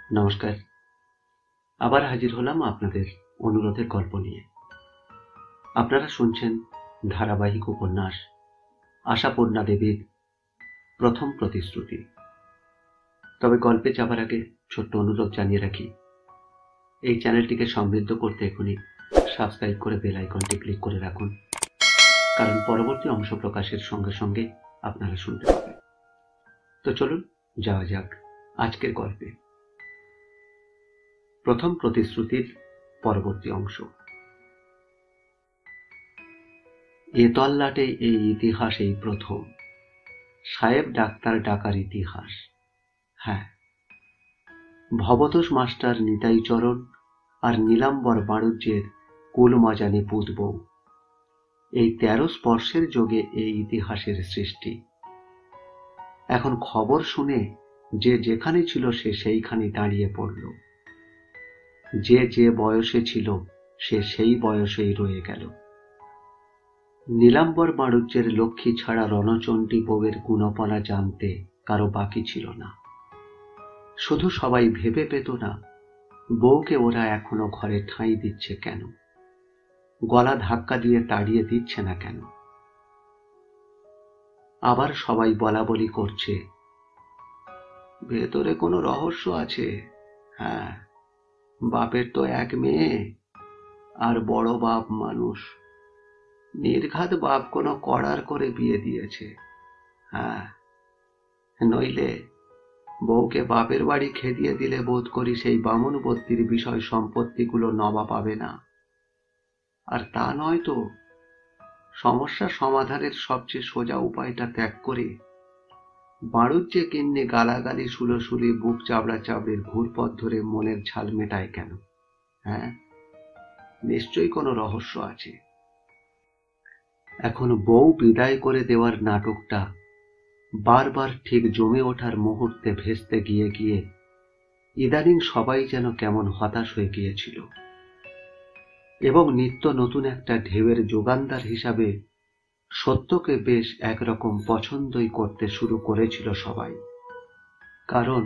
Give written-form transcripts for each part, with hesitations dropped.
নমস্কার। আবার হাজির হলাম আপনাদের অনুরোধের গল্প নিয়ে। আপনারা শুনছেন ধারাবাহিক উপন্যাস আশাপূর্ণা দেবীর প্রথম প্রতিশ্রুতি। তবে গল্পে যাবার আগে ছোট্ট অনুরোধ জানিয়ে রাখি, এই চ্যানেলটিকে সমৃদ্ধ করতে এখনই সাবস্ক্রাইব করে বেল আইকনটি ক্লিক করে রাখুন, কারণ পরবর্তী অংশ প্রকাশের সঙ্গে সঙ্গে আপনারা শুনতে পাবেন। তো চলুন যাওয়া যাক আজকের গল্পে। প্রথম প্রতিশ্রুতির পরবর্তী অংশ। এ তল্লাটে এই ইতিহাস এই প্রথম, সাহেব ডাক্তার ডাকার ইতিহাস। হ্যাঁ, ভবতোষ মাস্টার নিতাই চরণ আর নীলাম্বর বাণুজ্যের কুলমাজানি পুত বউ, এই 13 স্পর্শের যোগে এই ইতিহাসের সৃষ্টি। এখন খবর শুনে যে যেখানে ছিল সে সেইখানে দাঁড়িয়ে পড়ল, যে যে বয়সে ছিল সে সেই বয়সেই রয়ে গেল। নীলাম্বর বাণুজ্যের লক্ষ্মী ছাড়া রণচণ্ডী বউয়ের গুণপনা জানতে কারো বাকি ছিল না। শুধু সবাই ভেবে পেত না বউকে ওরা এখনো ঘরে ঠাঁই দিচ্ছে কেন, গলা ধাক্কা দিয়ে তাড়িয়ে দিচ্ছে না কেন। আবার সবাই বলাবলি করছে, ভেতরে কোনো রহস্য আছে। হ্যাঁ, বাপের তো এক মেয়ে, আর বড় বাপ মানুষ, নির্ঘাত বাপ কোনো কড়ার করে বিয়ে দিয়েছে। হ্যাঁ, নইলে বউকে বাপের বাড়ি খেদিয়ে দিলে বোধ করি সেই বামুনবর্তীর বিষয় সম্পত্তিগুলো নবা পাবে না। আর তা নয় তো, সমস্যা সমাধানের সবচেয়ে সোজা উপায়টা ত্যাগ করে বাণুজ্যে কিন্নি গালাগালি সুলোসুলি বুক চাবড়া চাবড়ির ঘুরপথ ধরে মনের ঝাল মেটায় কেন? হ্যাঁ, নিশ্চয়ই কোনো রহস্য আছে। এখন বউ বিদায় করে দেওয়ার নাটকটা বারবার ঠিক জমে ওঠার মুহূর্তে ভেস্তে গিয়ে গিয়ে ইদানিং সবাই যেন কেমন হতাশ হয়ে গিয়েছিল, এবং নিত্য নতুন একটা ঢেউয়ের যোগানদার হিসাবে সত্যকে বেশ একরকম পছন্দই করতে শুরু করেছিল সবাই। কারণ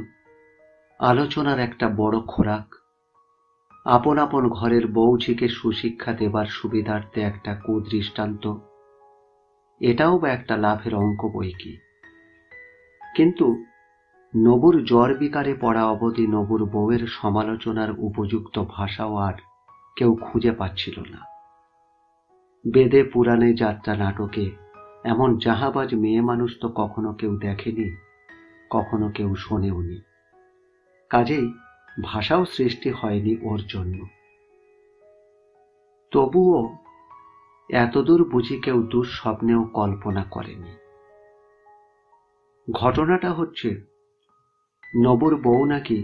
আলোচনার একটা বড় খোরাক, আপন আপন ঘরের বউঝিকে সুশিক্ষা দেবার সুবিধার্থে একটা কুদৃষ্টান্ত, এটাও বা একটা লাভের অঙ্ক বই কি। কিন্তু নবুর জ্বর বিকারে পড়া অবধি নবুর বউয়ের সমালোচনার উপযুক্ত ভাষাও আর কেউ খুঁজে পাচ্ছিল না। বেদে পুরাণে যাত্রা নাটকে এমন জাহাবাজ মেয়ে মানুষ তো কখনো কেউ দেখেনি, কখনো কেউ শোনেওনি। কাজেই ভাষাও সৃষ্টি হয়নি ওর জন্য। তবুও এতদূর বুঝি কেউ দুঃস্বপ্নেও কল্পনা করেনি। ঘটনাটা হচ্ছে, নবুর বউ নাকি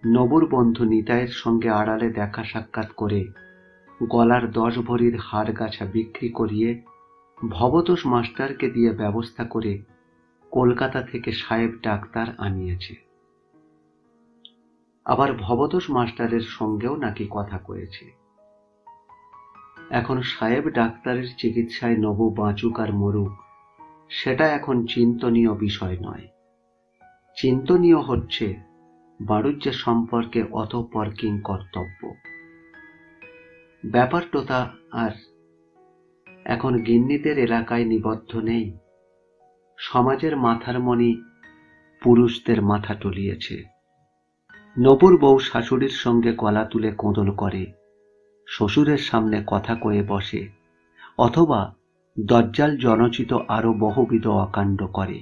নবুর বন্ধু নিতাইয়ের সঙ্গে আড়ালে দেখা সাক্ষাৎ করে গলার 10 ভরির হাড়গাছা বিক্রি করিয়ে ভবতোষ মাস্টারকে দিয়ে ব্যবস্থা করে কলকাতা থেকে সাহেব ডাক্তার আনিয়েছে। আবার ভবতোষ মাস্টারের সঙ্গেও নাকি কথা কয়েছে। এখন সাহেব ডাক্তারের চিকিৎসায় নবু বাঁচুক আর মরুক, সেটা এখন চিন্তনীয় বিষয় নয়। চিন্তনীয় হচ্ছে বাণুজ্য সম্পর্কে অতঃপর কিং কর্তব্য। ব্যাপারটা আর এখন গিন্নিদের এলাকায় নিবদ্ধ নেই। সমাজের মাথার মণি পুরুষদের মাথা টলিয়েছে। নবুর বউ শাশুড়ির সঙ্গে গলা তুলে কোঁদল করে, শ্বশুরের সামনে কথা কয়ে বসে, অথবা দজ্জাল জনচিত আরো বহুবিধ অকাণ্ড করে।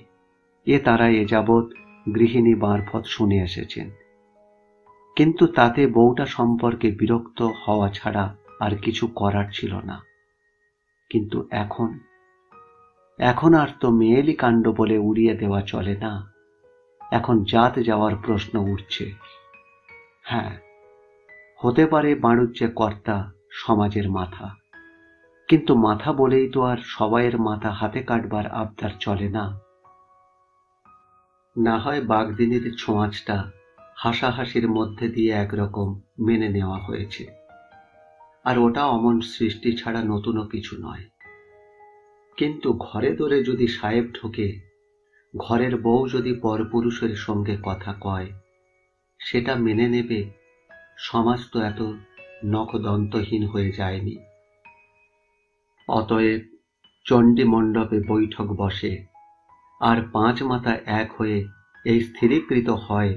তারা এ যাবৎ গৃহিণী মারফত শুনে এসেছেন। কিন্তু তাতে বউটা সম্পর্কে বিরক্ত হওয়া ছাড়া আর কিছু করার ছিল না। কিন্তু এখন আর তো মেয়েলি কাণ্ড বলে উড়িয়ে দেওয়া চলে না। এখন জাত যাওয়ার প্রশ্ন উঠছে। হ্যাঁ, হতে পারে বাণুজ্যে কর্তা সমাজের মাথা, কিন্তু মাথা বলেই তো আর সবাইয়ের মাথা হাতে কাটবার আবদার চলে না। না হয় বাগদিনীর ছোঁয়াচটা হাসাহাসির মধ্যে দিয়ে একরকম মেনে নেওয়া হয়েছে, আর ওটা অমন সৃষ্টি ছাড়া নতুনও কিছু নয়। কিন্তু ঘরে দোরে যদি সাহেব ঢোকে, ঘরের বউ যদি পরপুরুষের সঙ্গে কথা কয়, সেটা মেনে নেবে, সমাজ তো এত নখদন্তহীন হয়ে যায়নি। অতএব চণ্ডী মণ্ডপে বৈঠক বসে, আর 5 মাথা এক হয়ে এই স্থিরীকৃত হয়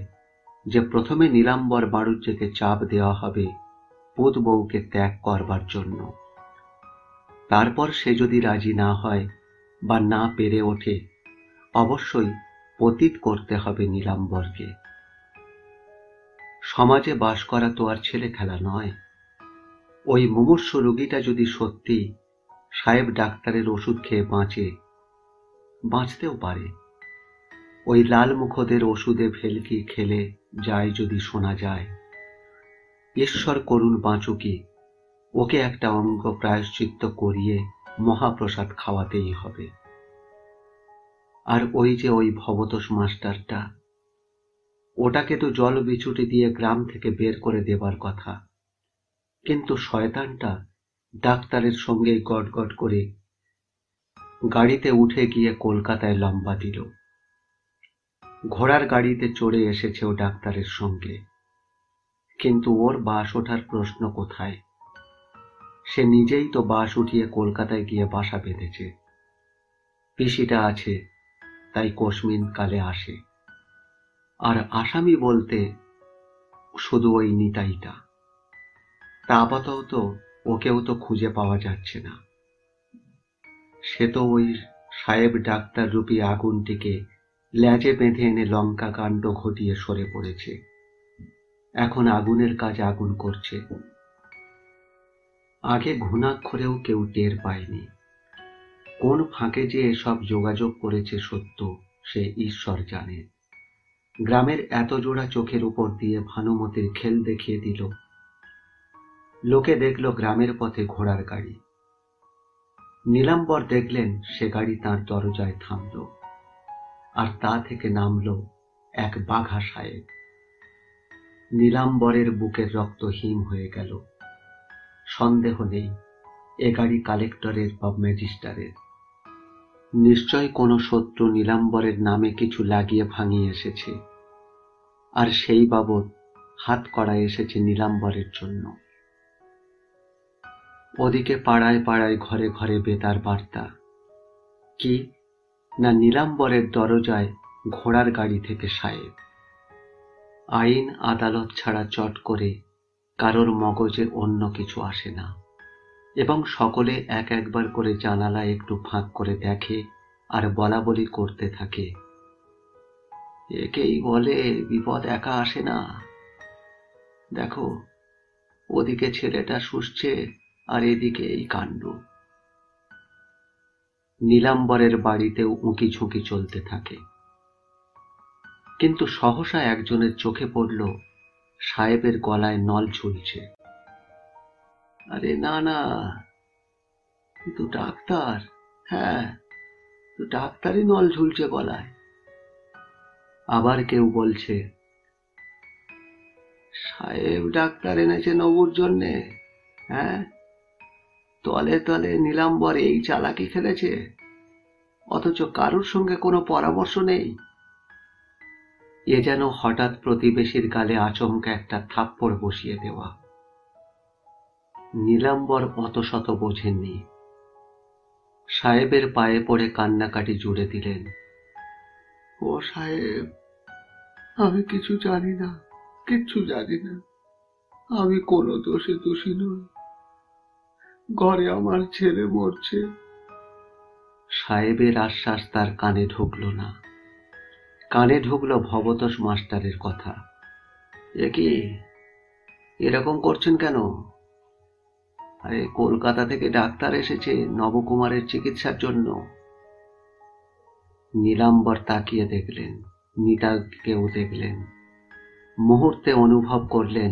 যে প্রথমে নীলাম্বর বাড়ুজ্যেকে চাপ দেওয়া হবে পুত বউকে ত্যাগ করবার জন্য। তারপর সে যদি রাজি না হয় বা না পেরে ওঠে, অবশ্যই পতিত করতে হবে নীলাম্বরকে। সমাজে বাস করা তো আর ছেলে খেলা নয়। ওই মুমূর্ষু রোগীটা যদি সত্যি সাহেব ডাক্তারের ওষুধ খেয়ে বাঁচতেও পারে। ওই লাল মুখদের ওষুধে ভেলকি খেলে যায় যদি শোনা যায়, ঈশ্বর করুন বাঁচুকি, ওকে একটা অঙ্গ প্রায়শ্চিত্ত করিয়ে মহাপ্রসাদ খাওয়াতেই হবে। আর ওই যে ওই ভবতোষ মাস্টারটা, ওটাকে তো জল বিছুটি দিয়ে গ্রাম থেকে বের করে দেবার কথা, কিন্তু শয়তানটা ডাক্তারের সঙ্গেই গটগট করে গাড়িতে উঠে গিয়ে কলকাতায় লম্বা দিল। ঘোড়ার গাড়িতে চড়ে এসেছে ও ডাক্তারের সঙ্গে, কিন্তু ওর বাস ওঠার প্রশ্ন কোথায়? সে নিজেই তো বাস উঠিয়ে কলকাতায় গিয়ে বাসা বেঁধেছে। পিসিটা আছে, তাই কসমিন কালে আসে। আর আসামি বলতে শুধু ওই নিতাইটা। তা আপাতত ওকেও তো খুঁজে পাওয়া যাচ্ছে না। সে তো ওই সাহেব ডাক্তার রূপী আগুনটিকে ল্যাজে বেঁধে এনে লঙ্কা কাণ্ড ঘটিয়ে সরে পড়েছে। এখন আগুনের কাজ আগুন করছে। আগে ঘুণাক্ষরেও কেউ টের পায়নি। কোন ফাঁকে যে এসব যোগাযোগ করেছে সত্য, সে ঈশ্বর জানে। গ্রামের এত জোড়া চোখের উপর দিয়ে ভানুমতির খেল দেখিয়ে দিল। লোকে দেখল গ্রামের পথে ঘোড়ার গাড়ি। নীলাম্বর দেখলেন সে গাড়ি তাঁর দরজায় থামল, আর তা থেকে নামল এক বাঘা সাহেব। নীলাম্বরের বুকের রক্ত হিম হয়ে গেল। সন্দেহ নেই, এ গাড়ি কালেক্টরের বা ম্যাজিস্ট্রারের। নিশ্চয় কোনো শত্রু নীলাম্বরের নামে কিছু লাগিয়ে ভাঙিয়ে এসেছে, আর সেই বাবদ হাত করা এসেছে নীলাম্বরের জন্য। ওদিকে পাড়ায় পাড়ায় ঘরে ঘরে বেতার বার্তা। কি না, নীলাম্বরের দরজায় ঘোড়ার গাড়ি থেকে সাহেব। আইন আদালত ছাড়া চট করে কারোর মগজে অন্য কিছু আসে না, এবং সকলে এক একবার করে জানালা একটু ফাঁক করে দেখে আর বলা বলি করতে থাকে, একেই বলে বিপদ একা আসে না। দেখো, ওদিকে ছেলেটা শুষছে আর এদিকে এই কাণ্ড। নীলাম্বরের বাড়িতেও উঁকি ঝুঁকি চলতে থাকে। কিন্তু সহসা একজনের চোখে পড়ল সাহেবের গলায় নল ঝুলছে। আরে না না, তুই তো ডাক্তার। হ্যাঁ, তো ডাক্তারই নল ঝুলছে গলায়। আবার কেউ বলছে, সাহেব ডাক্তার এনেছে নবুর জন্যে। হ্যাঁ, তলে তলে নীলাম্বর এই চালাকি খেলেছে, অথচ কারোর সঙ্গে কোনো পরামর্শ নেই। এ যেন হঠাৎ প্রতিবেশীর গালে আচমকা একটা থাপ্পড় বসিয়ে দেওয়া। নীলাম্বর অত শত বোঝেননি। সাহেবের পায়ে পড়ে কান্নাকাটি জুড়ে দিলেন। ও সাহেব, আমি কিছু জানি না, কিচ্ছু জানি না। আমি কোনো দোষে দোষী নই। ঘরে আমার ছেলে মরছে। সাহেবের আশ্বাস তার কানে ঢুকল না। কানে ঢুকল ভবতোষ মাস্টারের কথা। এ কি, এরকম করছেন কেন? আরে কলকাতা থেকে ডাক্তার এসেছে নবকুমারের চিকিৎসার জন্য। নীলাম্বর তাকিয়ে দেখলেন, নিতাইকেও দেখলেন। মুহূর্তে অনুভব করলেন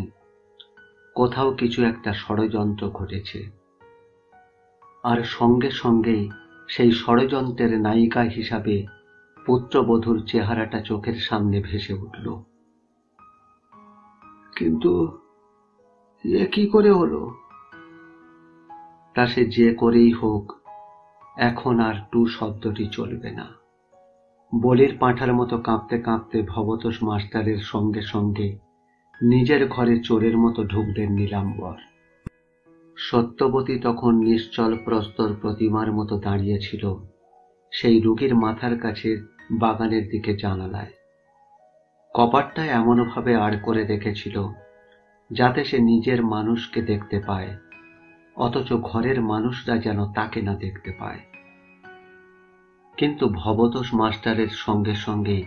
কোথাও কিছু একটা ষড়যন্ত্র ঘটেছে। আর সঙ্গে সঙ্গেই সেই ষড়যন্ত্রের নায়িকা হিসাবে পুত্রবধূর চেহারাটা চোখের সামনে ভেসে উঠল। কিন্তু এ কি করে হলো? তা সে যে করেই হোক, এখন আর টু শব্দটি চলবে না। বলির পাঁঠার মতো কাঁপতে কাঁপতে ভবতোষ মাস্টারের সঙ্গে সঙ্গে নিজের ঘরে চোরের মতো ঢুকলেন নীলাম্বর। সত্যবতী তখন নিশ্চল প্রস্তর প্রতিমার মতো দাঁড়িয়েছিল সেই রোগীর মাথার কাছে বাগানের দিকে জানালায়। কপাটটা এমনভাবে আড় করে রেখেছিল যাতে সে নিজের মানুষকে দেখতে পায়, অথচ ঘরের মানুষরা যেন তাকে না দেখতে পায়। কিন্তু ভবতোষ মাস্টারের সঙ্গে সঙ্গে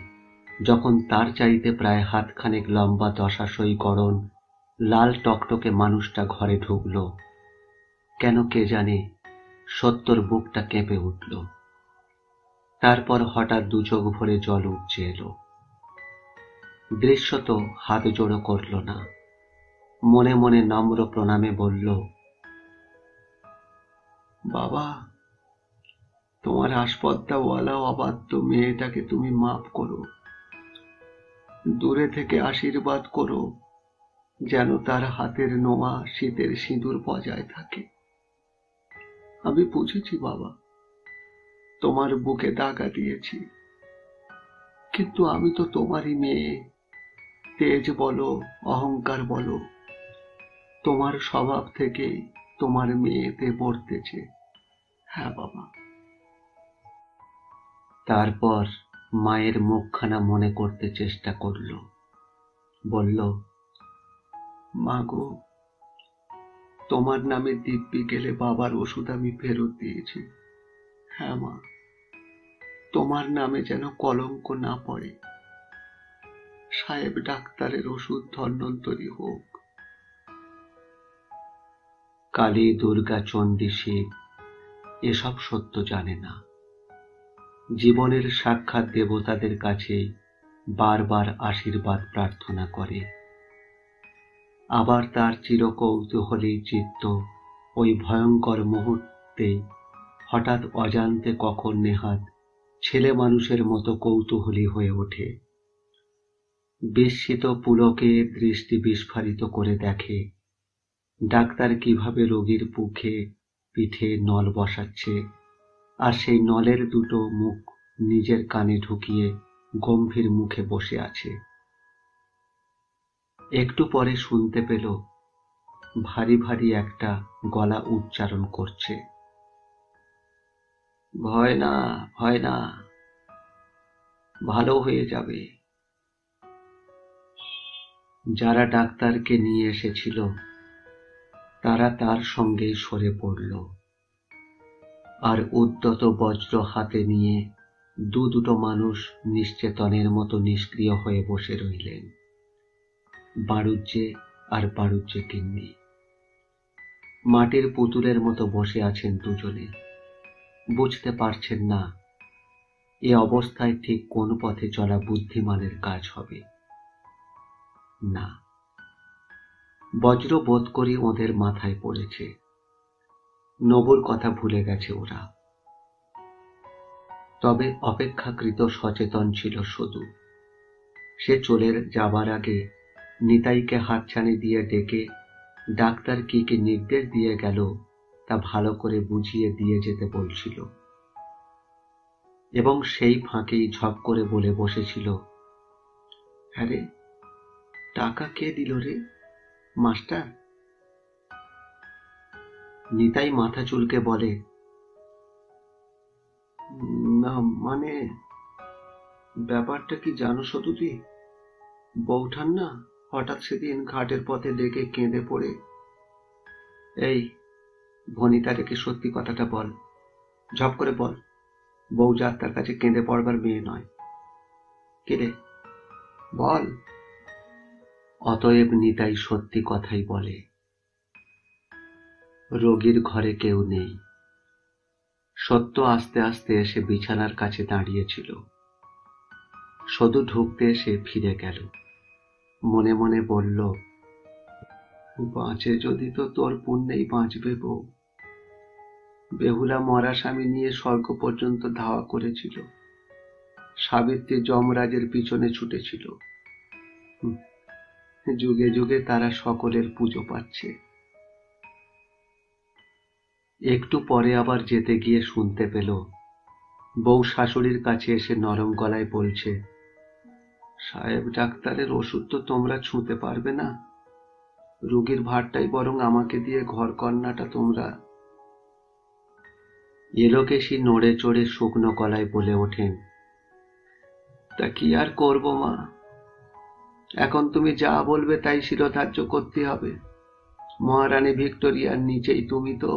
যখন তার চাইতে প্রায় হাতখানেক লম্বা দশাশই গড়ন লাল টকটকে মানুষটা ঘরে ঢুকল, কেন কে জানে সত্যর বুকটা কেঁপে উঠল। তারপর হঠাৎ দু চোখ ভরে জল উপচে এলো। দৃশ্যত হাত জোড়ো করল না, মনে মনে নম্র প্রণামে বলল, বাবা, তোমার আসপদ্দাওয়ালা অবাধ্য মেয়েটাকে তুমি মাফ করো। দূরে থেকে আশীর্বাদ করো যেন তার হাতের নোয়া শীতের সিঁদুর বজায় থাকে। আমি বুঝেছি বাবা, তোমার বুকে দাগা দিয়েছি, কিন্তু আমি তো তোমারই মেয়ে। তেজ বলো, অহংকার বলো, তোমার স্বভাব থেকে তোমার মেয়েতে বর্তেছে। হ্যাঁ বাবা। তারপর মায়ের মুখখানা মনে করতে চেষ্টা করল। বলল, মা গো, তোমার নামে দিব্যি গেলে বাবার ওষুধ আমি ফেরত দিয়েছি। হ্যাঁ মা, তোমার নামে যেন কলঙ্ক না পড়ে। সাহেব ডাক্তারের ওষুধ ধন্বন্তরী হোক। কালী, দুর্গা, চণ্ডী, শিব এসব সত্য জানে না। জীবনের সাক্ষাৎ দেবতাদের কাছে বারবার আশীর্বাদ প্রার্থনা করে। আবার তার চিরকৌতূহলী চিত্ত ওই ভয়ঙ্কর মুহূর্তে হঠাৎ অজান্তে কখন নেহাত ছেলে মানুষের মতো কৌতূহলী হয়ে ওঠে। বিস্মিত পুলকে দৃষ্টি বিস্ফারিত করে দেখে ডাক্তার কিভাবে রোগীর বুকে পিঠে নল বসাচ্ছে, আর সেই নলের দুটো মুখ নিজের কানে ঢুকিয়ে গম্ভীর মুখে বসে আছে। একটু পরে শুনতে পেল ভারী ভারী একটা গলা উচ্চারণ করছে, ভয় না, ভয় না, ভালো হয়ে যাবে। যারা ডাক্তারকে নিয়ে এসেছিল তারা তার সঙ্গেই সরে পড়ল, আর উদ্যত বজ্র হাতে নিয়ে দুটো মানুষ নিশ্চেতনের মতো নিষ্ক্রিয় হয়ে বসে রইলেন। বাড়ুজ্যে আর বাড়ুজ্যে তিন্নি মাটির পুতুলের মতো বসে আছেন দুজনে। বুঝতে পারছেন না এ অবস্থায় ঠিক কোন পথে চলা বুদ্ধিমানের কাজ হবে। না, বজ্র বোধ করি ওদের মাথায় পড়েছে। নবুর কথা ভুলে গেছে ওরা। তবে অপেক্ষাকৃত সচেতন ছিল শুধু। সে চলে যাবার আগে নিতাইকে হাতছানি দিয়ে ডেকে ডাক্তার কি কি নির্দেশ দিয়ে গেল তা ভালো করে বুঝিয়ে দিয়ে যেতে বলছিল, এবং সেই ফাঁকেই ঝপ করে বলে বসেছিল, হ্যাঁ রে, টাকা কে দিল রে মাস্টার? নিতাই মাথা চুলকে বলে, না মানে ব্যাপারটা কি জানো সতুজি? বৌঠান না হঠাৎ সেদিন ঘাটের পথে ডেকে কেঁদে পড়ে। এই ভনিতাকে সত্যি কথাটা বল, ঝপ করে বল। বউ যাত্রার কাছে কেঁদে পড়বার মেয়ে নয়। কেঁদে বল। অতএব নিতাই সত্যি কথাই বলে। রোগীর ঘরে কেউ নেই। সত্য আস্তে আস্তে এসে বিছানার কাছে দাঁড়িয়েছিল। শুধু ঢুকতে এসে ফিরে গেল। মনে মনে বলল, বাঁচে যদি তো তোর পুণ্যেই বাঁচবে বউ। বেহুলা মরা স্বামী নিয়ে স্বর্গ পর্যন্ত ধাওয়া করেছিল। সাবিত্রী যমরাজের পিছনে ছুটেছিল। যুগে যুগে তারা সকলের পুজো পাচ্ছে। একটু পরে আবার যেতে গিয়ে শুনতে পেল বউ শাশুড়ির কাছে এসে নরম গলায় বলছে, সাহেব ডাক্তারের ওষুধ তো তোমরা ছুঁতে পারবে না, রোগীর ভারটাই বরং আমাকে দিয়ে ঘর কন্নাটা তোমরা। এলোকেশি নড়ে চড়ে শুকনো গলায় বলে ওঠেন, তা কি আর করবো মা, এখন তুমি যা বলবে তাই শিরোধার্য করতে হবে। মহারানী ভিক্টোরিয়ার নিচেই তুমি তো,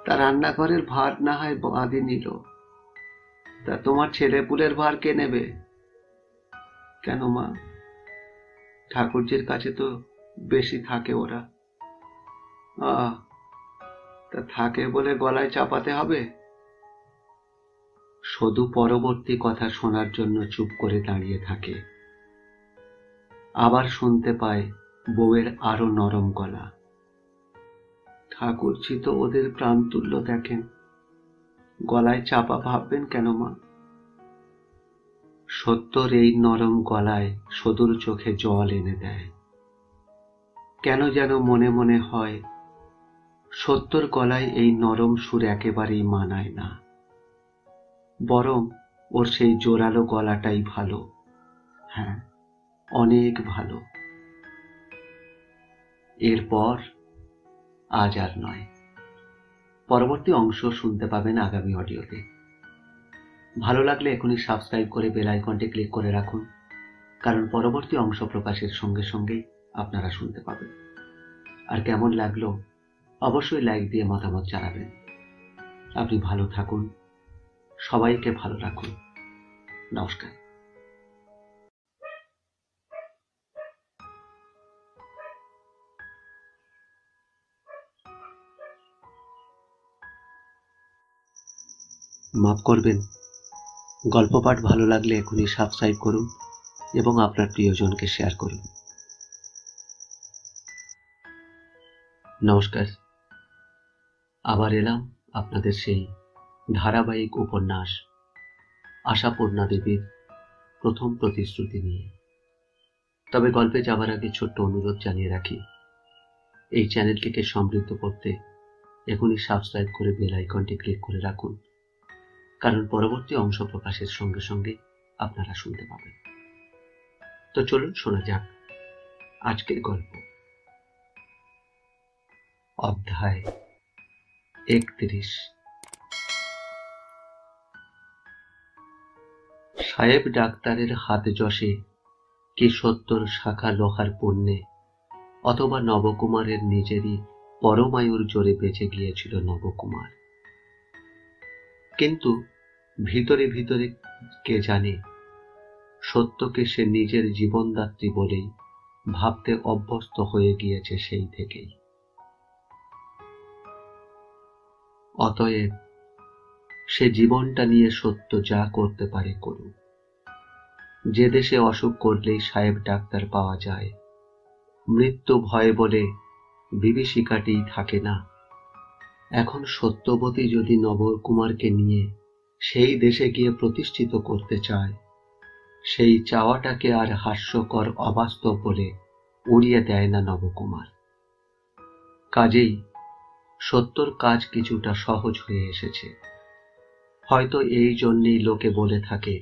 তা রান্নাঘরের ভার না হয় বাঁধি নিল, তা তোমার ছেলেপুলের ভার কে নেবে? কেন মা, ঠাকুরজির কাছে তো বেশি থাকে ওরা। আহ, তা থাকে বলে গলায় চাপাতে হবে? সধু পরবর্তী কথা শোনার জন্য চুপ করে দাঁড়িয়ে থাকে। আবার শুনতে পায় বউয়ের আরো নরম গলা, ঠাকুরজি তো ওদের প্রাণতুল্য দেখেন, গলায় চাপা ভাববেন কেন মা? সত্যর এই নরম গলায় সদুর চোখে জল এনে দেয়। কেন যেন মনে মনে হয় সত্যর গলায় এই নরম সুর একেবারেই মানায় না, বরং ওর সেই জোরালো গলাটাই ভালো। হ্যাঁ, অনেক ভালো। এরপর আজ আর নয়, পরবর্তী অংশ শুনতে পাবেন আগামী অডিওতে। ভালো লাগলে এখনই সাবস্ক্রাইব করে বেল আইকনটি ক্লিক করে রাখুন, কারণ পরবর্তী অংশ প্রকাশের সঙ্গে সঙ্গেই আপনারা শুনতে পাবেন। আর কেমন লাগলো অবশ্যই লাইক দিয়ে মতামত জানাবেন। আপনি ভালো থাকুন, সবাইকে ভালো রাখুন। নমস্কার। মাফ করবেন, গল্প পাঠ ভালো লাগলে এখনই সাবস্ক্রাইব করুন এবং আপনার প্রিয়জনকে শেয়ার করুন। নমস্কার, আবার এলাম আপনাদের সেই ধারাবাহিক উপন্যাস আশাপূর্ণা দেবীর প্রথম প্রতিশ্রুতি নিয়ে। তবে গল্পে যাবার আগে ছোট্ট অনুরোধ জানিয়ে রাখি, এই চ্যানেলটিকে সমৃদ্ধ করতে এখনই সাবস্ক্রাইব করে বেল আইকনটি ক্লিক করে রাখুন, কারণ পরবর্তী অংশ প্রকাশের সঙ্গে সঙ্গে আপনারা শুনতে পাবেন। তো চলুন শোনা যাক আজকের গল্প। অধ্যায় 31। সাহেব ডাক্তারের হাত যশে কি সত্তর শাখা লোহার পুণ্যে, অথবা নবকুমারের নিজেরই পরমায়ুর জোরে বেঁচে গিয়েছিল নবকুমার। কিন্তু ভিতরে ভিতরে কে জানে, সত্যকে সে নিজের জীবনদাত্রী বলেই ভাবতে অভ্যস্ত হয়ে গিয়েছে সেই থেকেই। অতএব সে জীবনটা নিয়ে সত্য যা করতে পারে করুক। যে দেশে অসুখ করলেই সাহেব ডাক্তার পাওয়া যায়, মৃত্যু ভয় বলে বিভীষিকাটি থাকে না, এখন সত্যবতী যদি নবকুমারকে নিয়ে সেই দেশে গিয়ে প্রতিষ্ঠিত করতে চায়, সেই চাওয়াটাকে আর হাস্যকর অবাস্তব বলে উড়িয়ে দেয় না নবকুমার। কাজেই সত্যর কাজ কিছুটা সহজ হয়ে এসেছে। হয়তো এই জন্যেই লোকে বলে থাকে,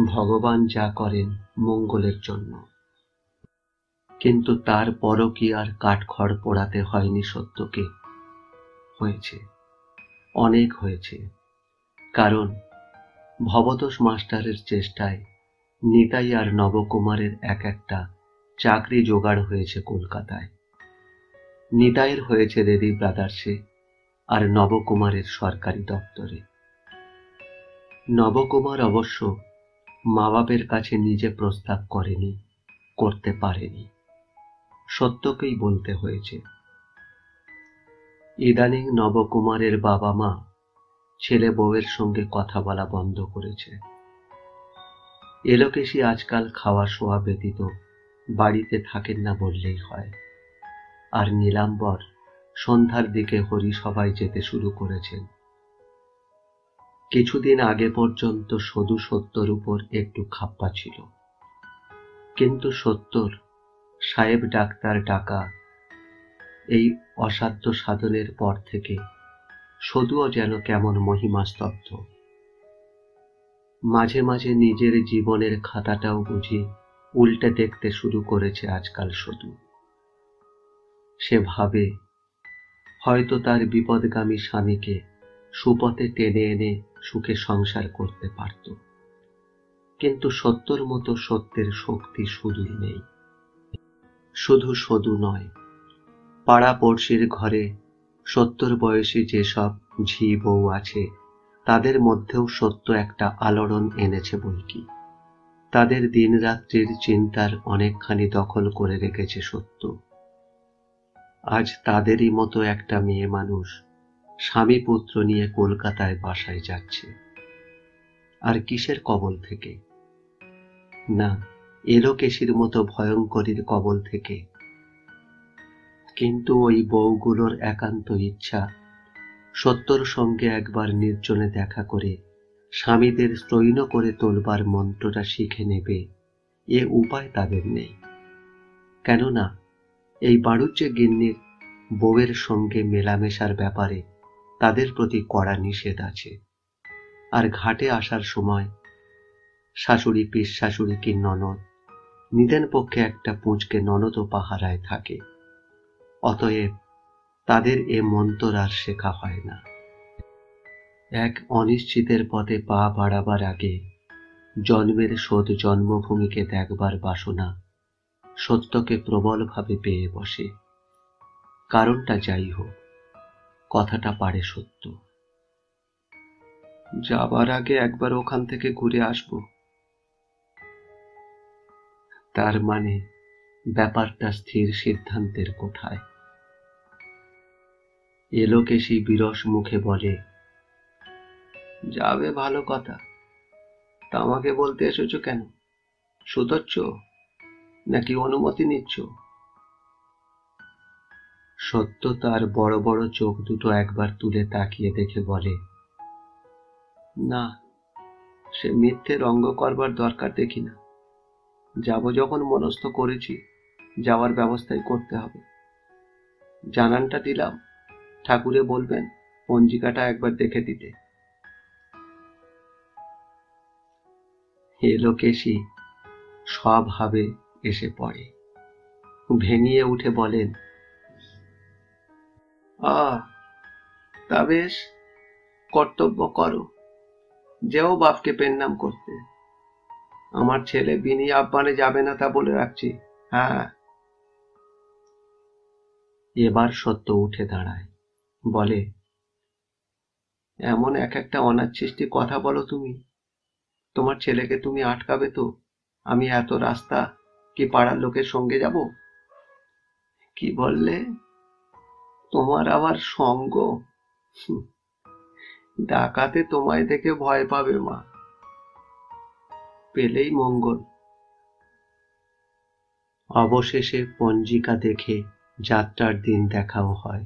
ভগবান যা করেন মঙ্গলের জন্য। কিন্তু তারপরও কি আর কাঠখড় পোড়াতে হয়নি সত্যকে? হয়েছে, অনেক হয়েছে। কারণ ভবতোষ মাস্টারের চেষ্টায় নিতাই আর নবকুমারের এক একটা চাকরি জোগাড় হয়েছে কলকাতায়। নিতাইয়ের হয়েছে রেডি ব্রাদার্সে, আর নবকুমারের সরকারি দপ্তরে। নবকুমার অবশ্য মা বাপের কাছে নিজে প্রস্তাব করেনি, করতে পারেনি, সত্যকেই বলতে হয়েছে। ইদানিং নবকুমারের বাবা মা ছেলে বউয়ের সঙ্গে কথা বলা বন্ধ করেছে। এলোকেশি আজকাল খাওয়া শোয়া ব্যতীত বাড়িতে থাকেন না বললেই হয়। আর নীলাম্বর সন্ধ্যার দিকে হরিসভায় যেতে শুরু করেছেন। কিছুদিন আগে পর্যন্ত সদু সত্যর উপর একটু খাপ্পা ছিল, কিন্তু সত্তর সাহেব ডাক্তার ডাকা এই অসাধ্য সাধনের পর থেকে সদুও যেন কেমন মহিমাস্তব্ধ। মাঝে মাঝে নিজের জীবনের খাতাটাও বুঝি উল্টে দেখতে শুরু করেছে আজকাল শুধু। সে ভাবে হয়তো তার বিপদগামী স্বামীকে সুপথে টেনে এনে সুখে সংসার করতে পারত, কিন্তু সত্যর মতো সত্যের শক্তি শুধুই নেই। শুধু নয়, পাড়া পড়শির ঘরে 70 বয়সী যেসব ঝি বউ আছে তাদের মধ্যেও সত্য একটা আলোড়ন এনেছে বৈকি। তাদের দিনরাত্রির চিন্তার অনেকখানি দখল করে রেখেছে সত্য। আজ তাদেরই মতো একটা মেয়ে মানুষ স্বামী পুত্র নিয়ে কলকাতায় বাসায় যাচ্ছে। আর কিসের কবল থেকে? না, এলোকেশির মতো ভয়ঙ্করীর কবল থেকে। কিন্তু ওই বউগুলোর একান্ত ইচ্ছা সত্যর সঙ্গে একবার নির্জনে দেখা করে স্বামীদের স্তৈন করে তোলবার মন্ত্রটা শিখে নেবে, এ উপায় তাদের নেই। কেননা এই বাড়ুজ্যে গিন্নির বউয়ের সঙ্গে মেলামেশার ব্যাপারে তাদের প্রতি কড়া নিষেধ আছে। আর ঘাটে আসার সময় শাশুড়ি পিস শাশুড়ি কি ননদ, নিদেন পক্ষে একটা পুঁচকে ননদও পাহারায় থাকে। অতএব তাদের এ মন্তর আর শেখা হয় না। এক অনিশ্চিতের পথে পা বাড়াবার আগে জন্মের শোধ জন্মভূমিকে দেখবার বাসনা সত্যকে প্রবলভাবে পেয়ে বসে। কারণটা যাই হোক, কথাটা পারে সত্য। যাবার আগে একবার ওখান থেকে ঘুরে আসব। তার মানে ব্যাপারটা স্থির সিদ্ধান্তের কোঠায়। এলোকেশী বিরস মুখে বলে, যাবে ভালো কথা, তা আমাকে বলতে এসেছো কেন? শুধোচ্ছ নাকি অনুমতি নিচ্ছ? সত্য তার বড় বড় চোখ দুটো একবার তুলে তাকিয়ে দেখে বলে, না, সে মিথ্যে রঙ্গ করবার দরকার দেখি না। যাব যখন মনস্থ করেছি, যাওয়ার ব্যবস্থাই করতে হবে। জানানটা দিলাম, ঠাকুরে বলবেন পঞ্জিকাটা একবার দেখে দিতে। এলোকেশী স্বভাবে এসে পড়ে, ভেঙিয়ে উঠে বলেন, তা বেশ, কর্তব্য করো, যেও বাপকে পেন্নাম করতে। আমার ছেলে বিনি আহ্বানে যাবে না তা বলে রাখছি। হ্যাঁ। এবার সত্য উঠে দাঁড়ায়, বলে, এমন এক একটা অনাচ্ছিষ্টি কথা বলো তুমি। তোমার ছেলেকে তুমি আটকাবে তো? আমি এত রাস্তা কি পাড়ার লোকের সঙ্গে যাব? কি বললে? তোমার আবার সঙ্গ? ডাকাতে তোমায় দেখে ভয় পাবে মা, পেলেই মঙ্গল। অবশেষে পঞ্জিকা দেখে যাত্রার দিন দেখাও হয়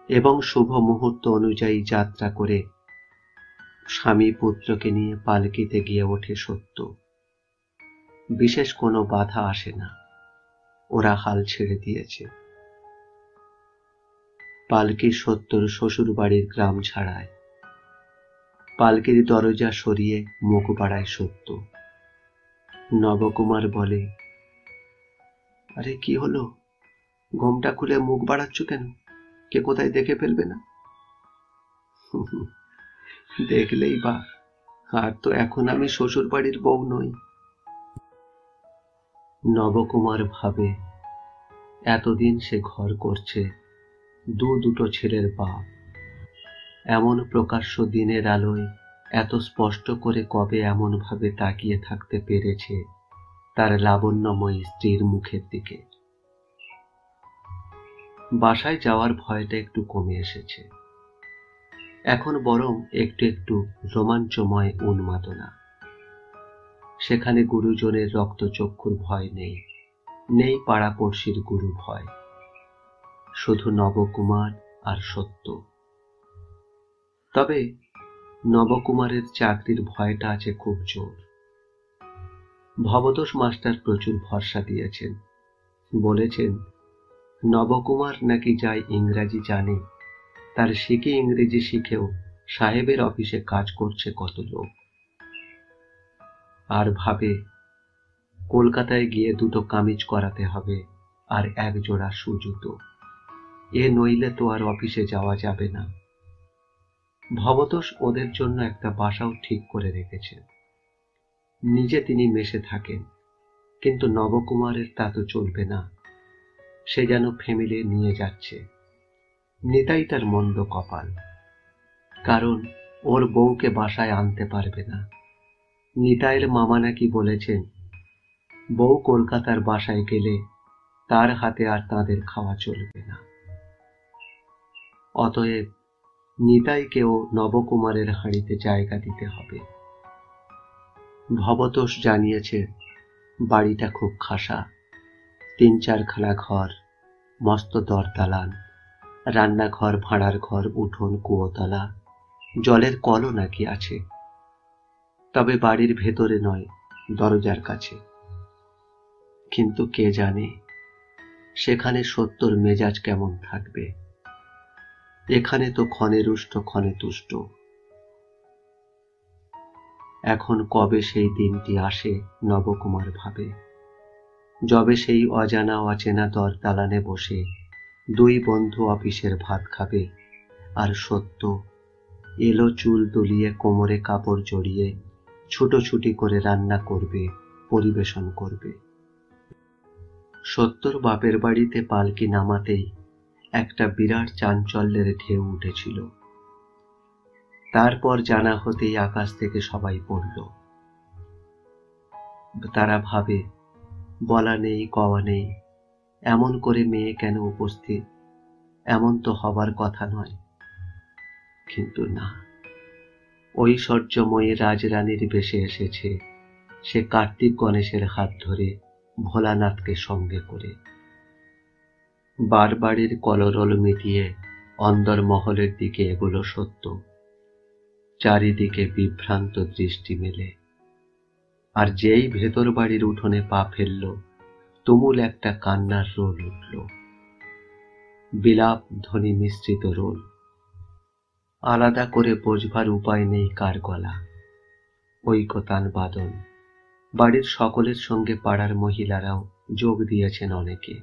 এবং শুভ মুহূর্ত অনুযায়ী যাত্রা করে স্বামী পুত্রকে নিয়ে পালকিতে গিয়ে ওঠে সত্য। বিশেষ কোনো বাধা আসে না, ওরা হাল ছেড়ে দিয়েছে। পালকি সত্যর শ্বশুর বাড়ির গ্রাম ছাড়ায়। পালকির দরজা সরিয়ে মুখ বাড়ায় সত্য। নবকুমার বলে, আরে কি হলো? ঘোমটা খুলে মুখ বাড়াচ্ছ কেন? কে কোথায় দেখে ফেলবে না? দেখলেই বা, আর তো এখন আমি শ্বশুর বাড়ির বউ নই। নবকুমার ভাবে, এতদিন সে ঘর করছে, দুটো ছেলের বাপ। এমন প্রকাশ্য দিনের আলোয় এত স্পষ্ট করে কবে এমন ভাবে তাকিয়ে থাকতে পেরেছে তার লাবণ্যময়ী স্ত্রীর মুখের দিকে। বাসায় যাওয়ার ভয়টা একটু কমে এসেছে। এখন বরং একটু একটু রোমাঞ্চময় উন্মাদনা। সেখানে গুরুজনের রক্তচক্ষুর ভয় নেই, নেই পাড়াপড়শির গুরু ভয়, শুধু নবকুমার আর সত্য। তবে নবকুমারের চাকরির ভয়টা আছে খুব জোর। ভবতোষ মাস্টার প্রচুর ভরসা দিয়েছেন, বলেছেন নবকুমার নাকি যাই ইংরাজি জানে, তার শিখে ইংরেজি শিখেও সাহেবের অফিসে কাজ করছে কত লোক। আর ভাবে কলকাতায় গিয়ে দুটো কামিজ করাতে হবে আর এক জোড়া সুজুতো। এ নইলে তো আর অফিসে যাওয়া যাবে না। ভবতোষ ওদের জন্য একটা বাসাও ঠিক করে রেখেছেন। নিজে তিনি মেসে থাকেন, কিন্তু নবকুমারের তা তো চলবে না। সে যেন ফ্যামিলি নিয়ে যাচ্ছে। নিতাই তার মন্দ কপাল, কারণ ওর বউকে বাসায় আনতে পারবে না। নিতাইয়ের মামা নাকি বলেছেন বউ কলকাতার বাসায় গেলে তার হাতে আর তাদের খাওয়া চলবে না। অতএব নিতাইকেও নবকুমারের হাঁড়িতে জায়গা দিতে হবে। ভবতোষ জানিয়েছে বাড়িটা খুব খাসা, 3-4খানা ঘর, মস্ত দরদালান, রান্নাঘর, ভাঁড়ার ঘর, উঠোন, কুয়োতলা, জলের কলও নাকি আছে। তবে বাড়ির ভেতরে নয়, দরজার কাছে। কিন্তু কে জানে সেখানে সত্যর মেজাজ কেমন থাকবে। এখানে তো ক্ষণে রুষ্ট ক্ষণে তুষ্ট। এখন কবে সেই দিনটি আসে নবকুমার ভাবে, যবে সেই অজানা অচেনা দরদালানে বসে দুই বন্ধু অফিসের ভাত খাবে, আর সত্য এলো চুল দুলিয়ে কোমরে কাপড় জড়িয়ে ছুটোছুটি করে রান্না করবে, পরিবেশন করবে। সত্যর বাপের বাড়িতে পালকি নামাতেই একটা বিরাট চাঞ্চল্যের ঢেউ উঠেছিল। তারপর জানা হতেই আকাশ থেকে সবাই পড়ল। তারা ভাবে বলা নেই কওয়া নেই, এমন করে মেয়ে কেন উপস্থিত, এমন তো হবার কথা নয়। কিন্তু না, ঐশ্বর্যময়ী রাজরানীর বেশে এসেছে সে কার্তিক গণেশের হাত ধরে, ভোলানাথকে সঙ্গে করে। বারবাড়ির কলরল মিটিয়ে অন্দরমহলের দিকে এগুলো সত্য। চারিদিকে বিভ্রান্ত দৃষ্টি মেলে। আর যেই ভেতর বাড়ির উঠোনে পা ফেলল, তুমুল একটা কান্নার রোল উঠল। বিলাপ ধ্বনি মিশ্রিত রোল। আলাদা করে বোঝবার উপায় নেই কার গলা। ঐকতান বাদন। বাড়ির সকলের সঙ্গে পাড়ার মহিলারাও যোগ দিয়েছেন অনেকে।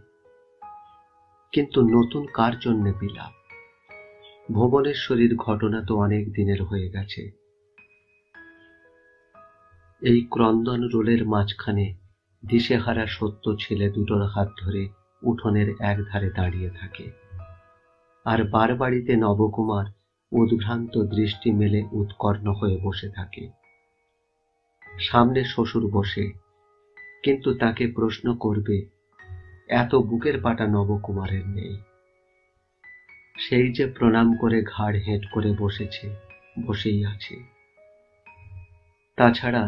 কিন্তু নতুন কার জন্য বিলাপ? ভুবনেশ্বরীর ঘটনা তো অনেক দিনের হয়ে গেছে। এই ক্রন্দন রোলের মাঝখানে দিশেহারা সত্য ছেলে দুটোর হাত ধরে উঠোনের একধারে দাঁড়িয়ে থাকে। আর বারবাড়িতে নবকুমার উদ্ভ্রান্ত দৃষ্টি মেলে উৎকর্ণ হয়ে বসে থাকে। সামনে শ্বশুর বসে, কিন্তু তাকে প্রশ্ন করবে এত বুকের পাটা নবকুমারের নেই। সেই যে প্রণাম করে ঘাড় হেঁট করে বসেছে, বসেই আছে। তাছাড়া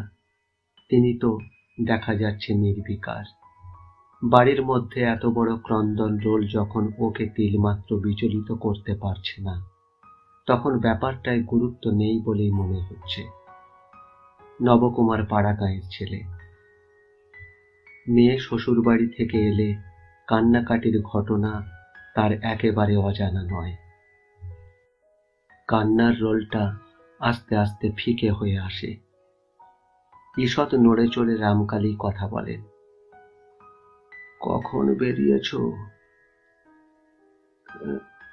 তিনি তো দেখা যাচ্ছে নির্বিকার। বাড়ির মধ্যে এত বড় ক্রন্দন রোল যখন ওকে তিলমাত্র বিচলিত করতে পারছে না, তখন ব্যাপারটায় গুরুত্ব নেই বলেই মনে হচ্ছে। নবকুমার পাড়া গাঁয়ের ছেলে। মেয়ে শ্বশুর বাড়ি থেকে এলে কান্নাকাটির ঘটনা তার একেবারে অজানা নয়। কান্নার রোলটা আস্তে আস্তে ফিকে হয়ে আসে। ঈষৎ নড়ে চড়ে রামকালী কথা বলেন। কখন বেরিয়েছ?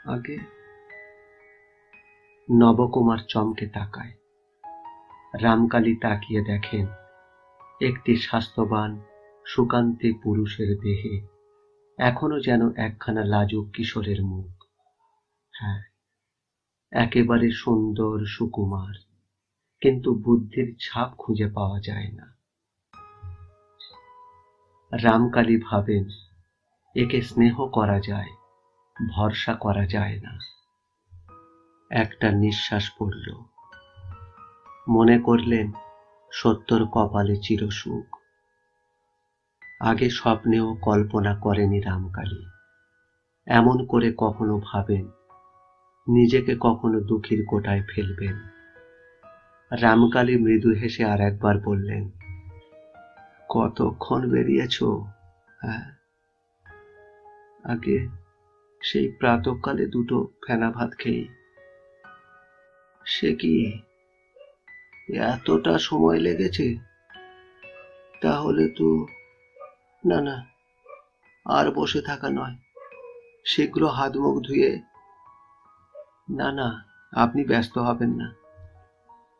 আগে। নবকুমার চমকে তাকায়। রামকালী তাকিয়ে দেখেন একটি স্বাস্থ্যবান সুকান্তি পুরুষের দেহে এখনো যেন একখানা লাজুক কিশোরের মুখ। হ্যাঁ, একেবারে সুন্দর সুকুমার, কিন্তু বুদ্ধির ছাপ খুঁজে পাওয়া যায় না। রামকালী ভাবেন একে স্নেহ করা যায়, ভরসা করা যায় না। একটা নিঃশ্বাস পড়ল। মনে করলেন সত্যর কপালে চিরসুখ। আগে স্বপ্নেও কল্পনা করেনি রামকালী। এমন করে কখনো ভাবেন, নিজেকে কখনো দুঃখীর কোটায় ফেলবেন। রামকালী মৃদু হেসে আর একবার বললেন, কতক্ষণ বেরিয়েছ? হ্যাঁ, আগে সেই প্রাতঃকালে দুটো ফেনা ভাত খেয়ে। সে কি এতটা সময় লেগেছে? তাহলে তো না না, আর বসে থাকা নয়, শীঘ্র হাত মুখ ধুয়ে। না না, আপনি ব্যস্ত হবেন না,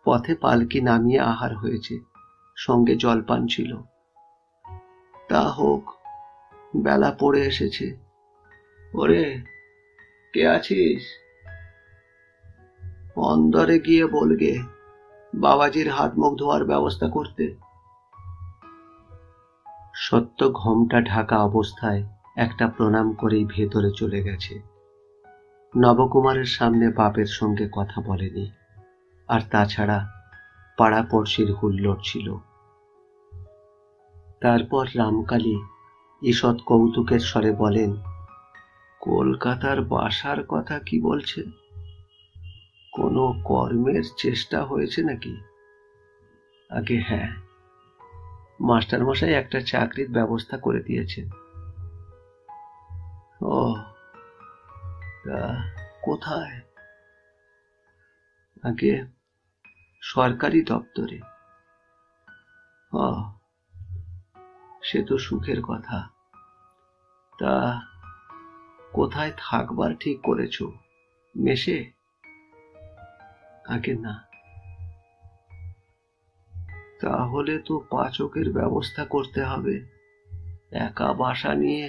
পথে পালকি নামিয়ে আহার হয়েছে, সঙ্গে জলপান ছিল। তা হোক, বেলা পড়ে এসেছে। ওরে, কে আছিস? অন্দরে গিয়ে বলগে বাবাজির হাত মুখ ধোয়ার ব্যবস্থা করতে। সত্য ঘোমটা ঢাকা অবস্থায় একটা প্রণাম করেই ভেতরে চলে গেছে। নবকুমারের সামনে বাপের সঙ্গে কথা বলেনি, আর তাছাড়া পাড়াপড়শির হুল্লোড় ছিল। তারপর রামকালী ঈষৎ কৌতুকের স্বরে বলেন, কলকাতার বাসার কথা কি বলছে? কোনো কর্মের চেষ্টা হয়েছে নাকি? আগে হ্যাঁ, মাস্টারমশাই একটা চাকরির ব্যবস্থা করে দিয়েছেন। ও, তা কোথায়? আগে সরকারি দপ্তরে। ও, সে তো সুখের কথা। তা কোথায় থাকবার ঠিক করেছো? মেসে? আগে না। তাহলে তো পাচকের ব্যবস্থা করতে হবে। একা বাসা নিয়ে?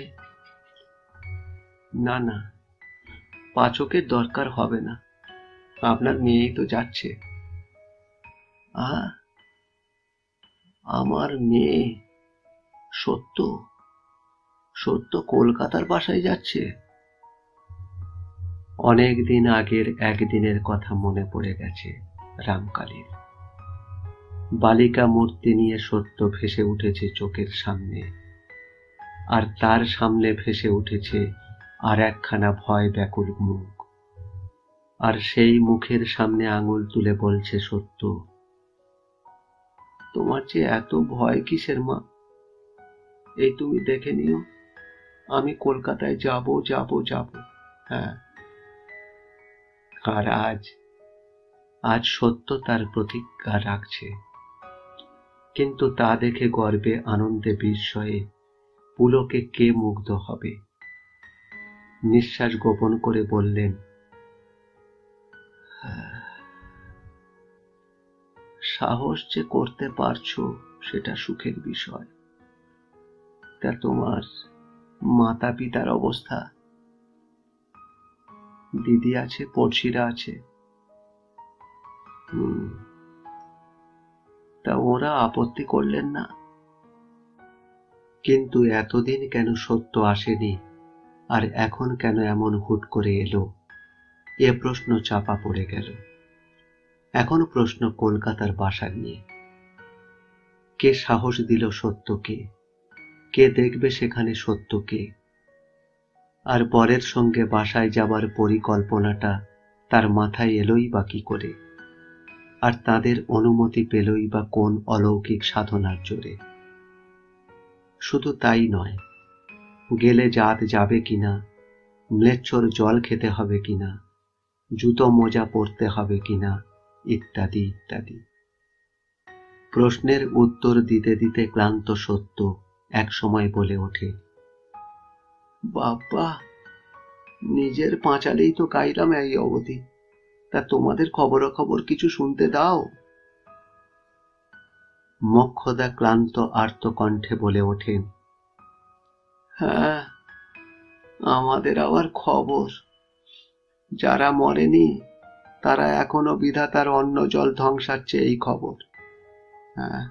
না না, পাচকের দরকার হবে না, আপনার মেয়েই তো যাচ্ছে। আমার মেয়ে? সত্য? সত্য কলকাতার বাসায় যাচ্ছে? অনেক দিন আগের একদিনের কথা মনে পড়ে গেছে রামকালীর। বালিকা মূর্তি নিয়ে সত্য ভেসে উঠেছে চোখের সামনে, আর তার সামনে ভেসে উঠেছে আর একখানা ভয় ব্যাকুল মুখ, আর সেই মুখের সামনে আঙুল তুলে বলছে সত্য, তোমার যে এত ভয় কিসের মা? এই তুমি দেখে নিও, আমি কলকাতায় যাব যাব যাব। হ্যাঁ। আর আজ সত্য তার প্রতিজ্ঞা রাখছে, কিন্তু তা দেখে গর্বে আনন্দে বিস্ময়ে পুলকে কে মুগ্ধ হবে? নিঃশ্বাস গোপন করে বললেন, সাহস যে করতে পারছো সেটা সুখের বিষয়। তা তোমার মাতা পিতার অবস্থা? দিদি আছে, পড়শিরা আছে? তা ওরা আপত্তি করলেন না? কিন্তু এতদিন কেন সত্য আসেনি, আর এখন কেন এমন হুট করে এলো? এ প্রশ্ন চাপা পড়ে গেল। এখন প্রশ্ন কলকাতার বাসা নিয়ে। কে সাহস দিল সত্যকে? কে দেখবে সেখানে সত্যকে? আর বরের সঙ্গে বাসায় যাবার পরিকল্পনাটা তার মাথায় এলোই বা কি করে? আর তাদের অনুমতি পেলই বা কোন অলৌকিক সাধনার জোরে? শুধু তাই নয়, গেলে জাত যাবে কিনা, ম্লেচ্ছর জল খেতে হবে কিনা, জুতো মোজা পরতে হবে কিনা, ইত্যাদি ইত্যাদি। প্রশ্নের উত্তর দিতে দিতে ক্লান্ত সত্য এক সময় বলে ওঠে, বাবা, নিজের পাঁচালেই তো গাইলাম এই অবধি, তা তোমাদের খবরাখবর কিছু শুনতে দাও। মোক্ষদা ক্লান্ত আর্ত কণ্ঠে বলে ওঠেন, হ্যাঁ, আমাদের আবার খবর। যারা মরেনি তারা এখনো বিধাতার অন্ন জল ধ্বংসাচ্ছে, এই খবর। হ্যাঁ।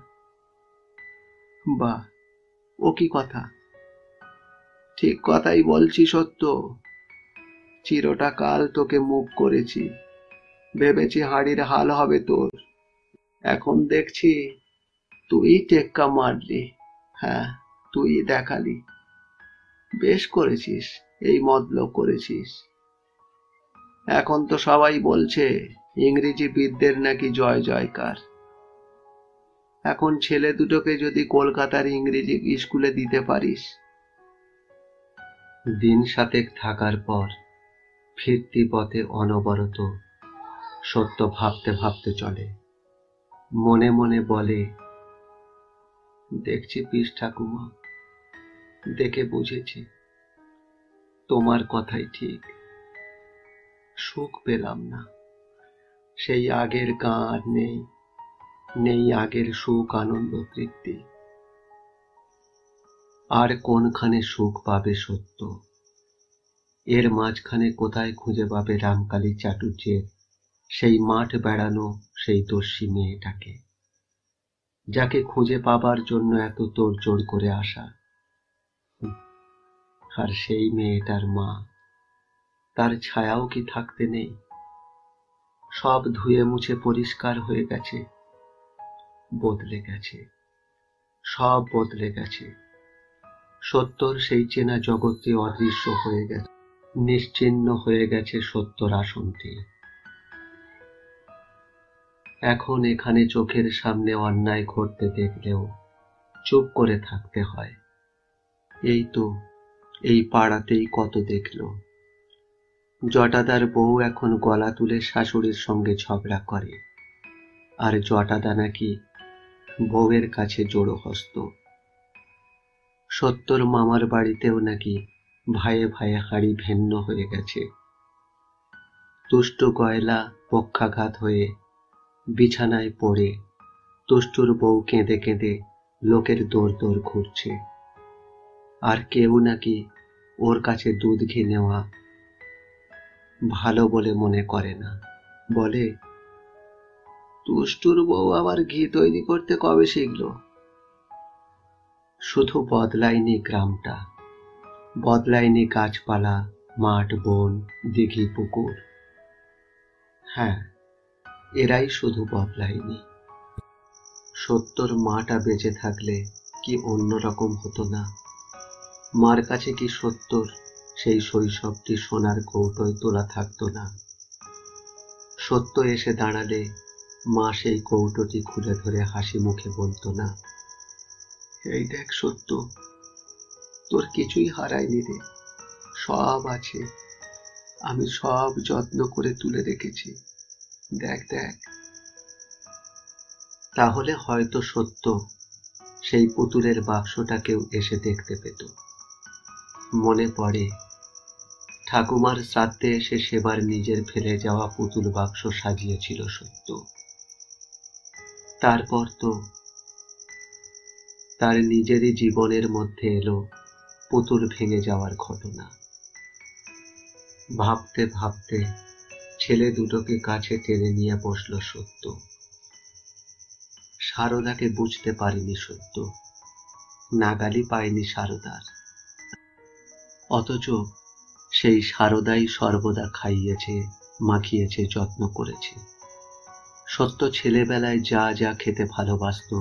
বাহ, ও কি কথা? ঠিক কথাই বলছি সত্য। চিরটা কাল তোকে মুখ করেছি, ভেবেছি হাড়ির হাল হবে তোর। এখন দেখছি তুই টেক্কা মারলি। হ্যাঁ, তুই দেখালি। বেশ করেছিস, এই মতলব করেছিস। এখন তো সবাই বলছে ইংরেজি বিদ্যের নাকি জয় জয়কার। এখন ছেলে দুটোকে যদি কলকাতার ইংরেজি স্কুলে দিতে পারিস। দিন সাতেক থাকার পর ফিরতি পথে অনবরত সত্য ভাবতে ভাবতে চলে। মনে মনে বলে, দেখছি পিস ঠাকুমা, দেখে বুঝেছি তোমার কথাই ঠিক। সুখ পেলাম না, সেই আগের গান আর নেই, নেই আগের সুখ আনন্দ তৃপ্তি। আর কোনখানে সুখ পাবে সত্য? এর মাঝখানে কোথায় খুঁজে পাবে রামকালী চাটুর্যের সেই মাঠ বেড়ানো সেই দস্যি মেয়েটাকে, যাকে খুঁজে পাবার জন্য এত তোড়জোড় করে আসা? আর সেই মেয়েটার মা, তার ছায়াও কি থাকতে নেই? সব ধুয়ে মুছে পরিষ্কার হয়ে গেছে, বদলে গেছে, সব বদলে গেছে। সত্যর সেই চেনা জগৎটি অদৃশ্য হয়ে গেছে, নিশ্চিহ্ন হয়ে গেছে সত্যর আসনটি। এখন এখানে চোখের সামনে অন্যায় ঘটতে দেখলেও চুপ করে থাকতে হয়। এই তো এই পাড়াতেই কত দেখলো, জটাদার বউ এখন গলা তুলে শাশুড়ির সঙ্গে ঝগড়া করে, আর জটাদা নাকি বউয়ের কাছে জোড়ো হস্ত। সত্যর মামার বাড়িতেও নাকি ভাইয়ে ভাইয়ে হাঁড়ি ভিন্ন হয়ে গেছে। তুষ্টু গয়লা পক্ষাঘাত হয়ে বিছানায় পড়ে তুষ্টুর বউ কেঁদে কেঁদে লোকের দৌড় দৌড় ঘুরছে, আর কেউ নাকি ওর কাছে দুধ ঘি নেওয়া ভালো বলে মনে করে না। বলে, তুষ্টুর বউ আবার ঘি তৈরি করতে কবে শিখলো? শুধু বদলায়নি গ্রামটা, বদলায়নি গাছপালা, মাঠ, বন, দিঘি, পুকুর। হ্যাঁ, এরাই শুধু বদলায়নি। সত্যর মাটা বেঁচে থাকলে কি অন্যরকম হতো না? মার কাছে কি সত্যর সেই শৈশবটি সোনার কৌটোয় তোলা থাকতো না? সত্য এসে দাঁড়ালে মা সেই কৌটোটি খুলে ধরে হাসি মুখে বলতো না, এই দেখ সত্য, তোর কিছুই হারায়নি রে, সব আছে, আমি সব যত্ন করে তুলে রেখেছি, দেখ দেখ। তাহলে হয়তো সত্য সেই পুতুলের বাক্সটাকেও এসে দেখতে পেত। মনে পড়ে ঠাকুমার শ্রাদ্ধে এসে সেবার নিজের ফেলে যাওয়া পুতুল বাক্স সাজিয়েছিল সত্য। তারপর তো তার নিজেরই জীবনের মধ্যে এলো পুতুল ভেঙে যাওয়ার ঘটনা। ভাবতে ভাবতে ছেলে দুটোকে কাছে টেনে নিয়ে বসল সত্য। সারদাকে বুঝতে পারিনি সত্য, নাগালি পায়নি সারদার। অথচ সেই সারদাই সর্বদা খাইয়েছে, মাখিয়েছে, যত্ন করেছে। সত্য ছেলেবেলায় যা যা খেতে ভালোবাসত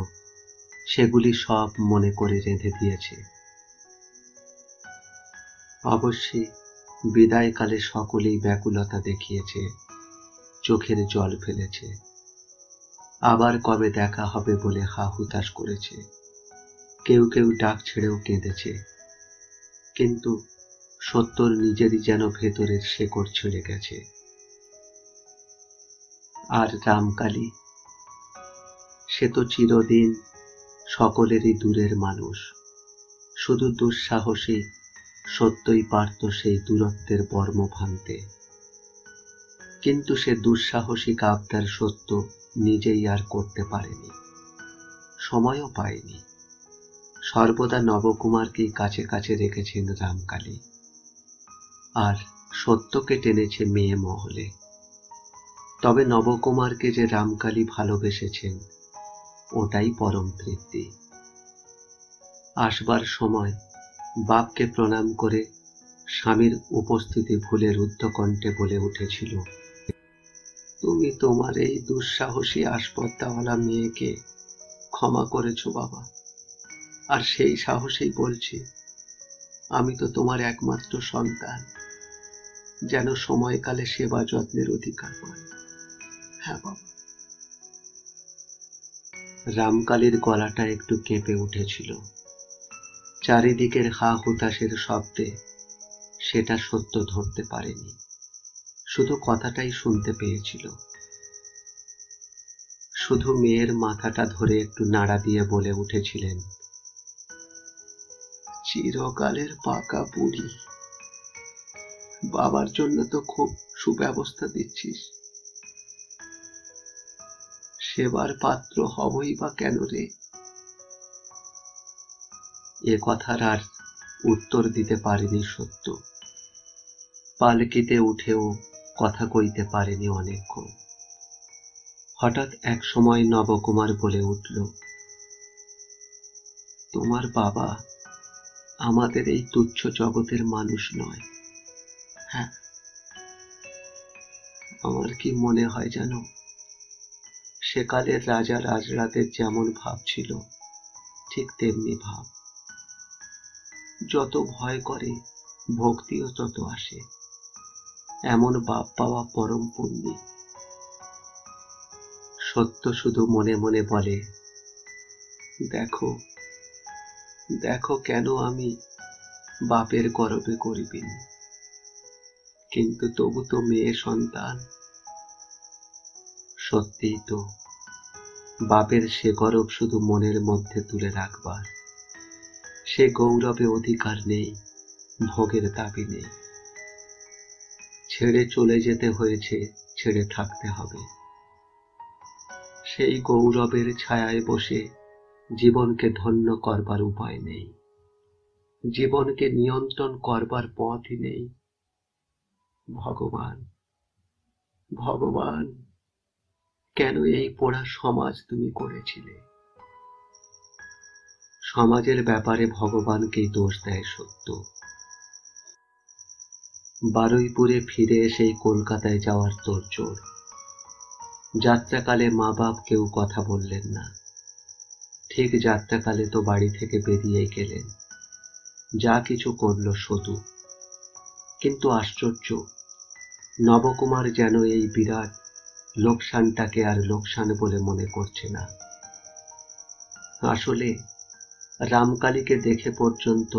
সেগুলি সব মনে করে রেঁধে দিয়েছে। অবশ্যই বিদায়কালে সকলেই ব্যাকুলতা দেখিয়েছে, চোখের জল ফেলেছে, আবার কবে দেখা হবে বলে হা হুতাশ করেছে, কেউ কেউ ডাক ছেড়েও কেঁদেছে। কিন্তু সত্যর নিজেরই যেন ভেতরের শেকড় ছেড়ে গেছে। আর রামকালী, সে তো চিরদিন সকলেরই দূরের মানুষ। শুধু দুঃসাহসী সত্যই পারত সেই দূরত্বের বর্ম ভাঙতে। কিন্তু সে দুঃসাহসিক আবদার সত্য নিজেই আর করতে পারেনি, সময়ও পায়নি। সর্বদা নবকুমারকেই কাছে কাছে রেখেছেন রামকালী, আর সত্যকে টেনেছে মেয়ে মহলে। তবে নবকুমারকে যে রামকালী ভালোবেসেছেন ওটাই পরম তৃপ্তি। আসবার সময় বাপকে প্রণাম করে স্বামীর উপস্থিতি ভুলে রুদ্ধকণ্ঠে বলে উঠেছিল, তুমি তোমার এই দুঃসাহসী আসপদ্দাওয়ালা মেয়েকে ক্ষমা করেছো বাবা। আর সেই সাহসেই বলছি, আমি তো তোমার একমাত্র সন্তান, যেন সময়কালে সেবা যত্নের অধিকার পায়। হ্যাঁ বাবা। রামকালীর গলাটা একটু কেঁপে উঠেছিল। চারিদিকের হা হুতাশের শব্দে সেটা সত্য ধরতে পারেনি, শুধু কথাটাই শুনতে পেয়েছিল। শুধু মেয়ের মাথাটা ধরে একটু নাড়া দিয়ে বলে উঠেছিলেন, চিরকালের পাকা বুড়ি, বাবার জন্য তো খুব সুব্যবস্থা দিচ্ছিস, সেবার পাত্র হবই বা কেন রে? এ কথার আর উত্তর দিতে পারেনি সত্য। পালকিতে উঠেও কথা কইতে পারেনি অনেকক্ষণ। হঠাৎ এক সময় নবকুমার বলে উঠল, তোমার বাবা আমাদের এই তুচ্ছ জগতের মানুষ নয়। হ্যাঁ, আমার কি মনে হয় জানো, সেকালের রাজা রাজরাদের যেমন ভাব ছিল ঠিক তেমনি ভাব। যত ভয় করে ভক্তিও তত আসে। এমন বাপ পাওয়া পরম পুণ্যি। সত্য শুধু মনে মনে বলে, দেখো দেখো কেন আমি বাপের গর্বে করিবিনি, কিন্তু তবু তো মেয়ে সন্তান। সত্যিই তো, বাপের সে গর্ব শুধু মনের মধ্যে তুলে রাখবার। সে গৌরবে অধিকার নেই, ভোগের দাবি নেই। ছেড়ে চলে যেতে হয়েছে, ছেড়ে থাকতে হবে। সেই গৌরবের ছায়ায় বসে জীবনকে ধন্য করবার উপায় নেই, জীবনকে নিয়ন্ত্রণ করবার পথই নেই। ভগবান, ভগবান, কেন এই পোড়া সমাজ তুমি করেছিলে? সমাজের ব্যাপারে ভগবানকেই দোষ দেয় সত্য। বারুইপুরে ফিরে এসেই কলকাতায় যাওয়ার তোড়জোড়। যাত্রাকালে মা বাপ কেউ কথা বললেন না। ঠিক যাত্রাকালে তো বাড়ি থেকে বেরিয়েই গেলেন। যা কিছু করল সতু। কিন্তু আশ্চর্য, নবকুমার যেন এই বিরাট লোকসানটাকে আর লোকসান বলে মনে করছে না। আসলে রামকালীকে দেখে পর্যন্ত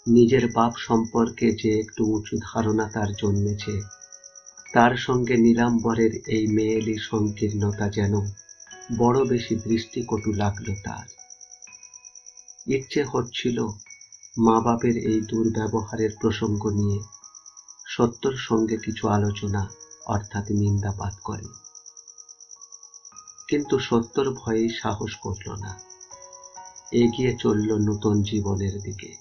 নিজের বাপ সম্পর্কে যে একটু উঁচু ধারণা তার জন্মেছে, তার সঙ্গে নীলাম্বরের এই মেয়েলি সংকীর্ণতা যেন বড় বেশি দৃষ্টিকটু লাগল তার। ইচ্ছে হচ্ছিল মা বাপের এই দুর্ব্যবহারের প্রসঙ্গ নিয়ে সত্যর সঙ্গে কিছু আলোচনা অর্থাৎ নিন্দাপাত করে, কিন্তু সত্যর ভয়েই সাহস করল না। এগিয়ে চলল নতুন জীবনের দিকে।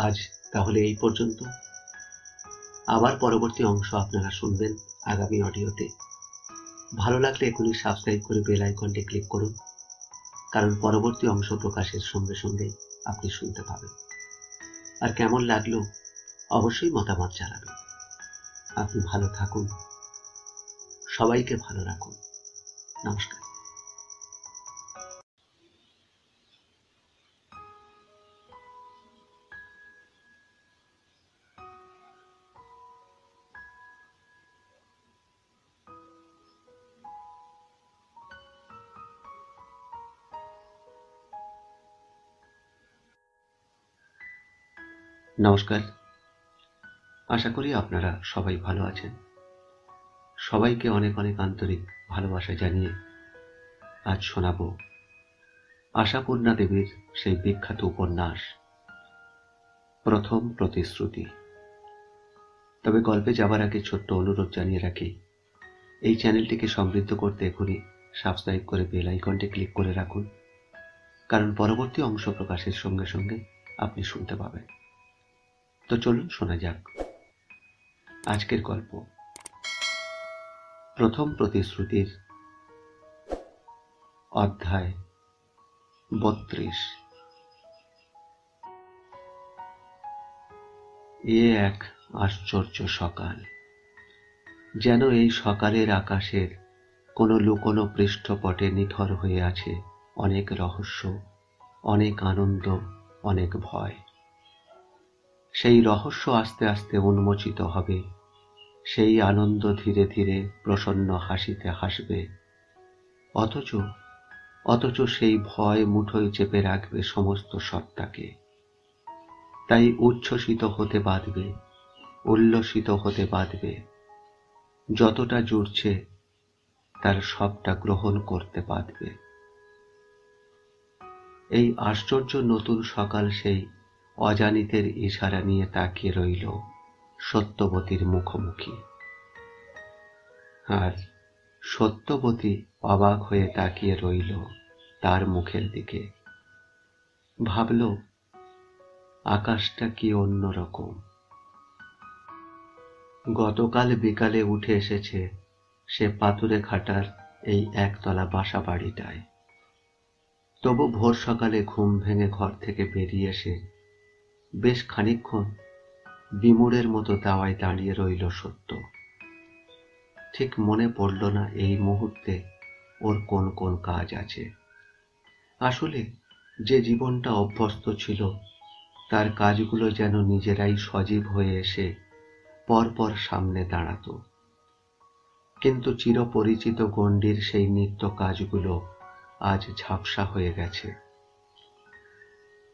আজ তাহলে এই পর্যন্ত। আবার পরবর্তী অংশ আপনারা শুনবেন আগামী অডিওতে। ভালো লাগলে এখনই সাবস্ক্রাইব করে বেল আইকনটি ক্লিক করুন, কারণ পরবর্তী অংশ প্রকাশের সঙ্গে সঙ্গেই আপনি শুনতে পাবেন। আর কেমন লাগলো অবশ্যই মতামত জানাবেন। আপনি ভালো থাকুন, সবাইকে ভালো রাখুন। নমস্কার। নমস্কার, আশা করি আপনারা সবাই ভালো আছেন। সবাইকে অনেক অনেক আন্তরিক ভালোবাসা জানিয়ে আজ শোনাব আশাপূর্ণা দেবীর সেই বিখ্যাত উপন্যাস প্রথম প্রতিশ্রুতি। তবে গল্পে যাবার আগে ছোট্ট অনুরোধ জানিয়ে রাখি, এই চ্যানেলটিকে সমৃদ্ধ করতে এখনই সাবস্ক্রাইব করে বেল আইকনটি ক্লিক করে রাখুন, কারণ পরবর্তী অংশ প্রকাশের সঙ্গে সঙ্গে আপনি শুনতে পাবেন। তো চলুন শোনা যাক আজকের গল্প প্রথম প্রতিশ্রুতির অধ্যায় 32। এ এক আশ্চর্য সকাল। যেন এই সকালের আকাশের কোনো লুকোনো পৃষ্ঠপটে নিথর হয়ে আছে অনেক রহস্য, অনেক আনন্দ, অনেক ভয়। সেই রহস্য আস্তে আস্তে উন্মোচিত হবে, সেই আনন্দ ধীরে ধীরে প্রসন্ন হাসিতে হাসবে, অথচ সেই ভয় মুঠোয় চেপে রাখবে সমস্ত সত্তাকে। তাই উচ্ছ্বসিত হতে বাঁধবে, উল্লসিত হতে বাঁধবে, যতটা জুড়ছে তার সবটা গ্রহণ করতে পারবে। এই আশ্চর্য নতুন সকাল সেই অজানিতের ইশারা নিয়ে তাকিয়ে রইল সত্যবতীর মুখোমুখি। আর সত্যবতী অবাক হয়ে তাকিয়ে রইল তার মুখের দিকে। ভাবল, আকাশটা কি অন্যরকম। গতকাল বিকালে উঠে এসেছে সে পাথুরে খাটার এই একতলা বাসা বাড়িটায়। তবু ভোর সকালে ঘুম ভেঙে ঘর থেকে বেরিয়ে এসে বেশ খানিকক্ষণ বিমূঢ়ের মতো দাওয়ায় দাঁড়িয়ে রইল সত্য। ঠিক মনে পড়ল না এই মুহূর্তে ওর কোন কোন কাজ আছে। আসলে যে জীবনটা অভ্যস্ত ছিল তার কাজগুলো যেন নিজেরাই সজীব হয়ে এসে পরপর সামনে দাঁড়াতো। কিন্তু চিরপরিচিত গণ্ডির সেই নিত্য কাজগুলো আজ ঝাপসা হয়ে গেছে।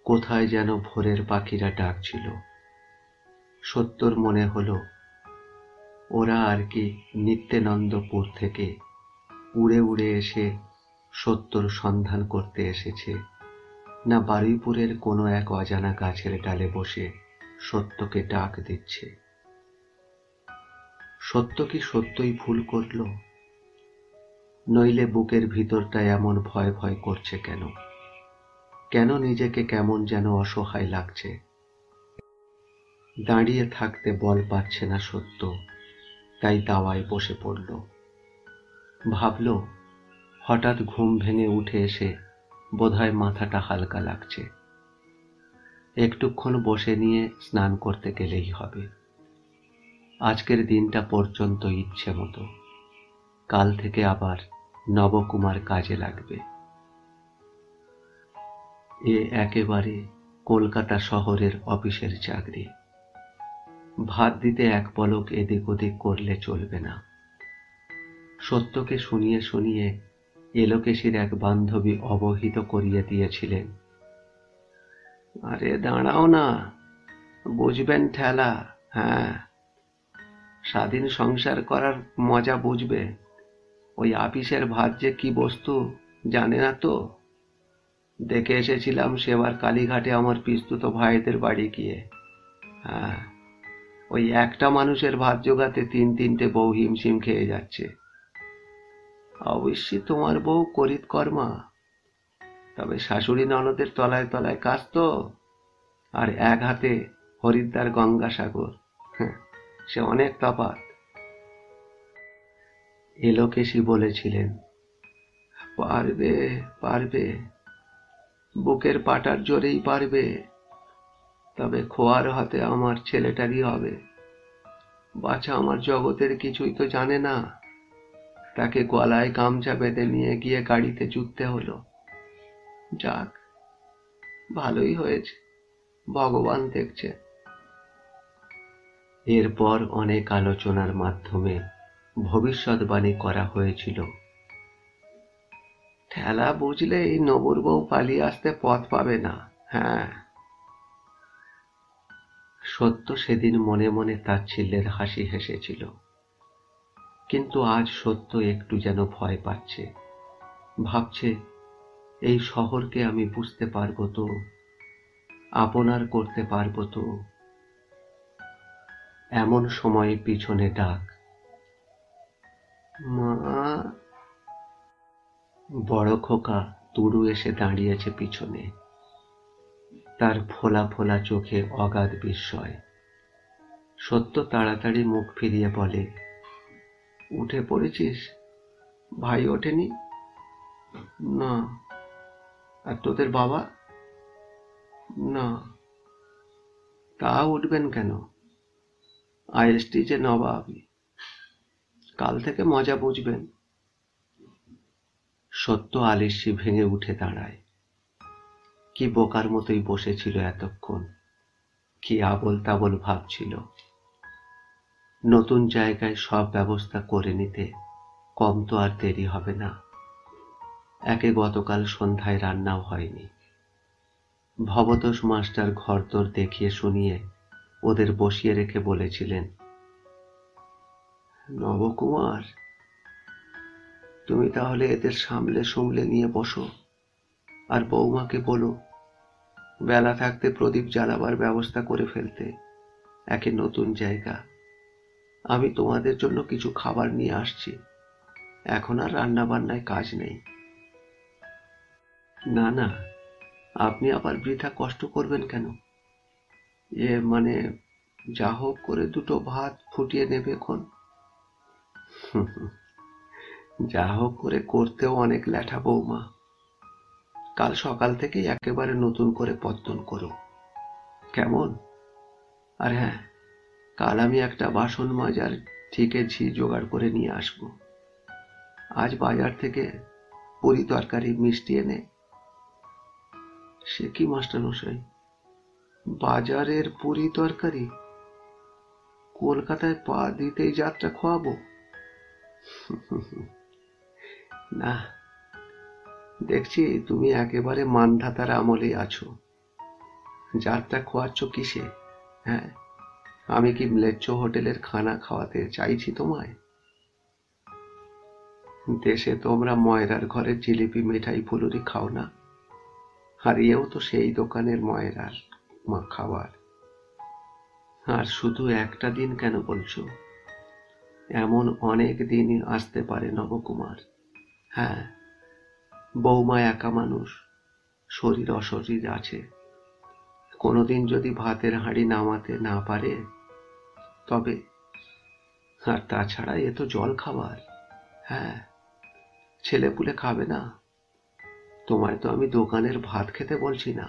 কোথায় যেন ভোরের পাখিরা ডাকছিল। সত্যর মনে হলো ওরা আর কি নিত্যানন্দপুর থেকে উড়ে উড়ে এসে সত্যর সন্ধান করতে এসেছে, না বারুইপুরের কোনো এক অজানা গাছের ডালে বসে সত্যকে ডাক দিচ্ছে। সত্য কি সত্যই ভুল করল? নইলে বুকের ভিতরটা এমন ভয় ভয় করছে কেন? কেন নিজেকে কেমন যেন অসহায় লাগছে। দাঁড়িয়ে থাকতে বল পাচ্ছে না সত্য, তাই দাওয়ায় বসে পড়ল। ভাবল, হঠাৎ ঘুম ভেঙে উঠে এসে বোধহয় মাথাটা হালকা লাগছে। একটুক্ষণ বসে নিয়ে স্নান করতে গেলেই হবে। আজকের দিনটা পর্যন্ত ইচ্ছে মতো, কাল থেকে আবার নবকুমার কাজে লাগবে। এ একেবারে কলকাতা শহরের অফিসের চাকরি। ভাত দিতে এক পলক এদিক ওদিক করলে চলবে না। সত্যকে শুনিয়ে শুনিয়ে এলোকেশীর এক বান্ধবী অবহিত করিয়ে দিয়েছিলেন, আরে দাঁড়াও না, বুঝবেন ঠেলা। হ্যাঁ, স্বাধীন সংসার করার মজা বুঝবে। ওই আপিসের ভাত যে কি বস্তু জানে না তো। দেখে এসেছিলাম সেবার কালীঘাটে আমার পিস্তুত ভাইদের বাড়ি গিয়ে। হ্যাঁ, ওই একটা মানুষের ভাত জোগাতে তিন তিনটে বউ হিমশিম খেয়ে যাচ্ছে। অবশ্যই তোমার বউ করিত কর্মা, তবে শাশুড়ি ননদের তলায় তলায় কাজ তো। আর এক হাতে হরিদ্বার গঙ্গাসাগর, সে অনেক তফাৎ। এলোকেশী বলেছিলেন, পারবে পারবে, বুকের পাটার জোরেই পারবে, তবে খোয়ার হাতে আমার ছেলেটারই হবে। বাছা আমার জগতের কিছুই তো জানে না, তাকে গলায় গামছা বেঁধে নিয়ে গিয়ে গাড়িতে চুটতে হলো। যাক, ভালোই হয়েছে, ভগবান দেখছে। এরপর অনেক আলোচনার মাধ্যমে ভবিষ্যৎবাণী করা হয়েছিল, ঠেলা বুঝলে এই নবুর বউ পালিয়ে আসতে পথ পাবে না। হ্যাঁ, সত্য সেদিন মনে মনে তাচ্ছিল্যের হাসি হেসেছিল, কিন্তু আজ সত্য একটু যেন ভয় পাচ্ছে। ভাবছে, এই শহরকে আমি বুঝতে পারবো তো, আপনার করতে পারবো তো। এমন সময় পিছনে ডাক, মা। বড় খোকা তুড়ু এসে দাঁড়িয়েছে পিছনে, তার ফোলা ফোলা চোখে অগাধ বিস্ময়। সত্য তাড়াতাড়ি মুখ ফিরিয়ে বলে, উঠে পড়েছিস? ভাই ওঠেনি? না। আর তোদের বাবা? না। তা উঠবেন কেন? আইএসটি যে নবাব, কাল থেকে মজা বুঝবেন। সত্য আলিস্যি ভেঙে উঠে দাঁড়ায়। কি বোকার মতোই বসেছিল এতক্ষণ, কি আবোল তাবোল ভাবছিল। নতুন জায়গায় সব ব্যবস্থা করে নিতে কম তো আর দেরি হবে না। একে গতকাল সন্ধ্যায় রান্নাও হয়নি। ভবতোষ মাস্টার ঘরদোর দেখিয়ে শুনিয়ে ওদের বসিয়ে রেখে বলেছিলেন, নবকুমার, তুমি তাহলে এদের সামলে সুমলে নিয়ে বসো, আর বৌমাকে বলো বেলা থাকতে প্রদীপ জ্বালাবার ব্যবস্থা করে ফেলতে। একে নতুন জায়গা, আমি তোমাদের জন্য কিছু খাবার নিয়ে আসছি। এখন আর রান্না বান্নায় কাজ নেই। না না, আপনি আবার বৃথা কষ্ট করবেন কেন? মানে, যা হোক করে দুটো ভাত ফুটিয়ে নেবে এখন। যা হোক করে করতেও অনেক ল্যাঠা বৌমা। কাল সকাল থেকেই একেবারে নতুন করে পত্তন করো, কেমন? আর হ্যাঁ, কাল আমি একটা বাসন মাজার ঠিকে ঝি জোগাড় করে নিয়ে আসবো। আজ বাজার থেকে পুরি তরকারি মিষ্টি এনে। সে কি মাস্টারমশাই, বাজারের পুরি তরকারি? কলকাতায় পা দিতেই যাত্রা খোয়াবো? না, দেখছি তুমি একেবারে মানধাতার আমলেই আছো। যাত্রা খোয়াচ্ছ কিসে? হ্যাঁ, আমি কি ম্লেচ্ছ হোটেলের খানা খাওয়াতে চাইছি তোমায়? দেশে তোমরা ময়রার ঘরের জিলিপি মিঠাই ফুলুরি খাও না, আর এও তো সেই দোকানের ময়রার খাবার। আর শুধু একটা দিন কেন বলছো? এমন অনেক দিনই আসতে পারে নবকুমার। হ্যাঁ, বৌমা একা মানুষ, শরীর অশরীর আছে। কোনোদিন যদি ভাতের হাঁড়ি নামাতে না পারে তবে। আর তাছাড়া এ তো জল খাবার। হ্যাঁ, ছেলেপুলে খাবে না। তোমায় তো আমি দোকানের ভাত খেতে বলছি না।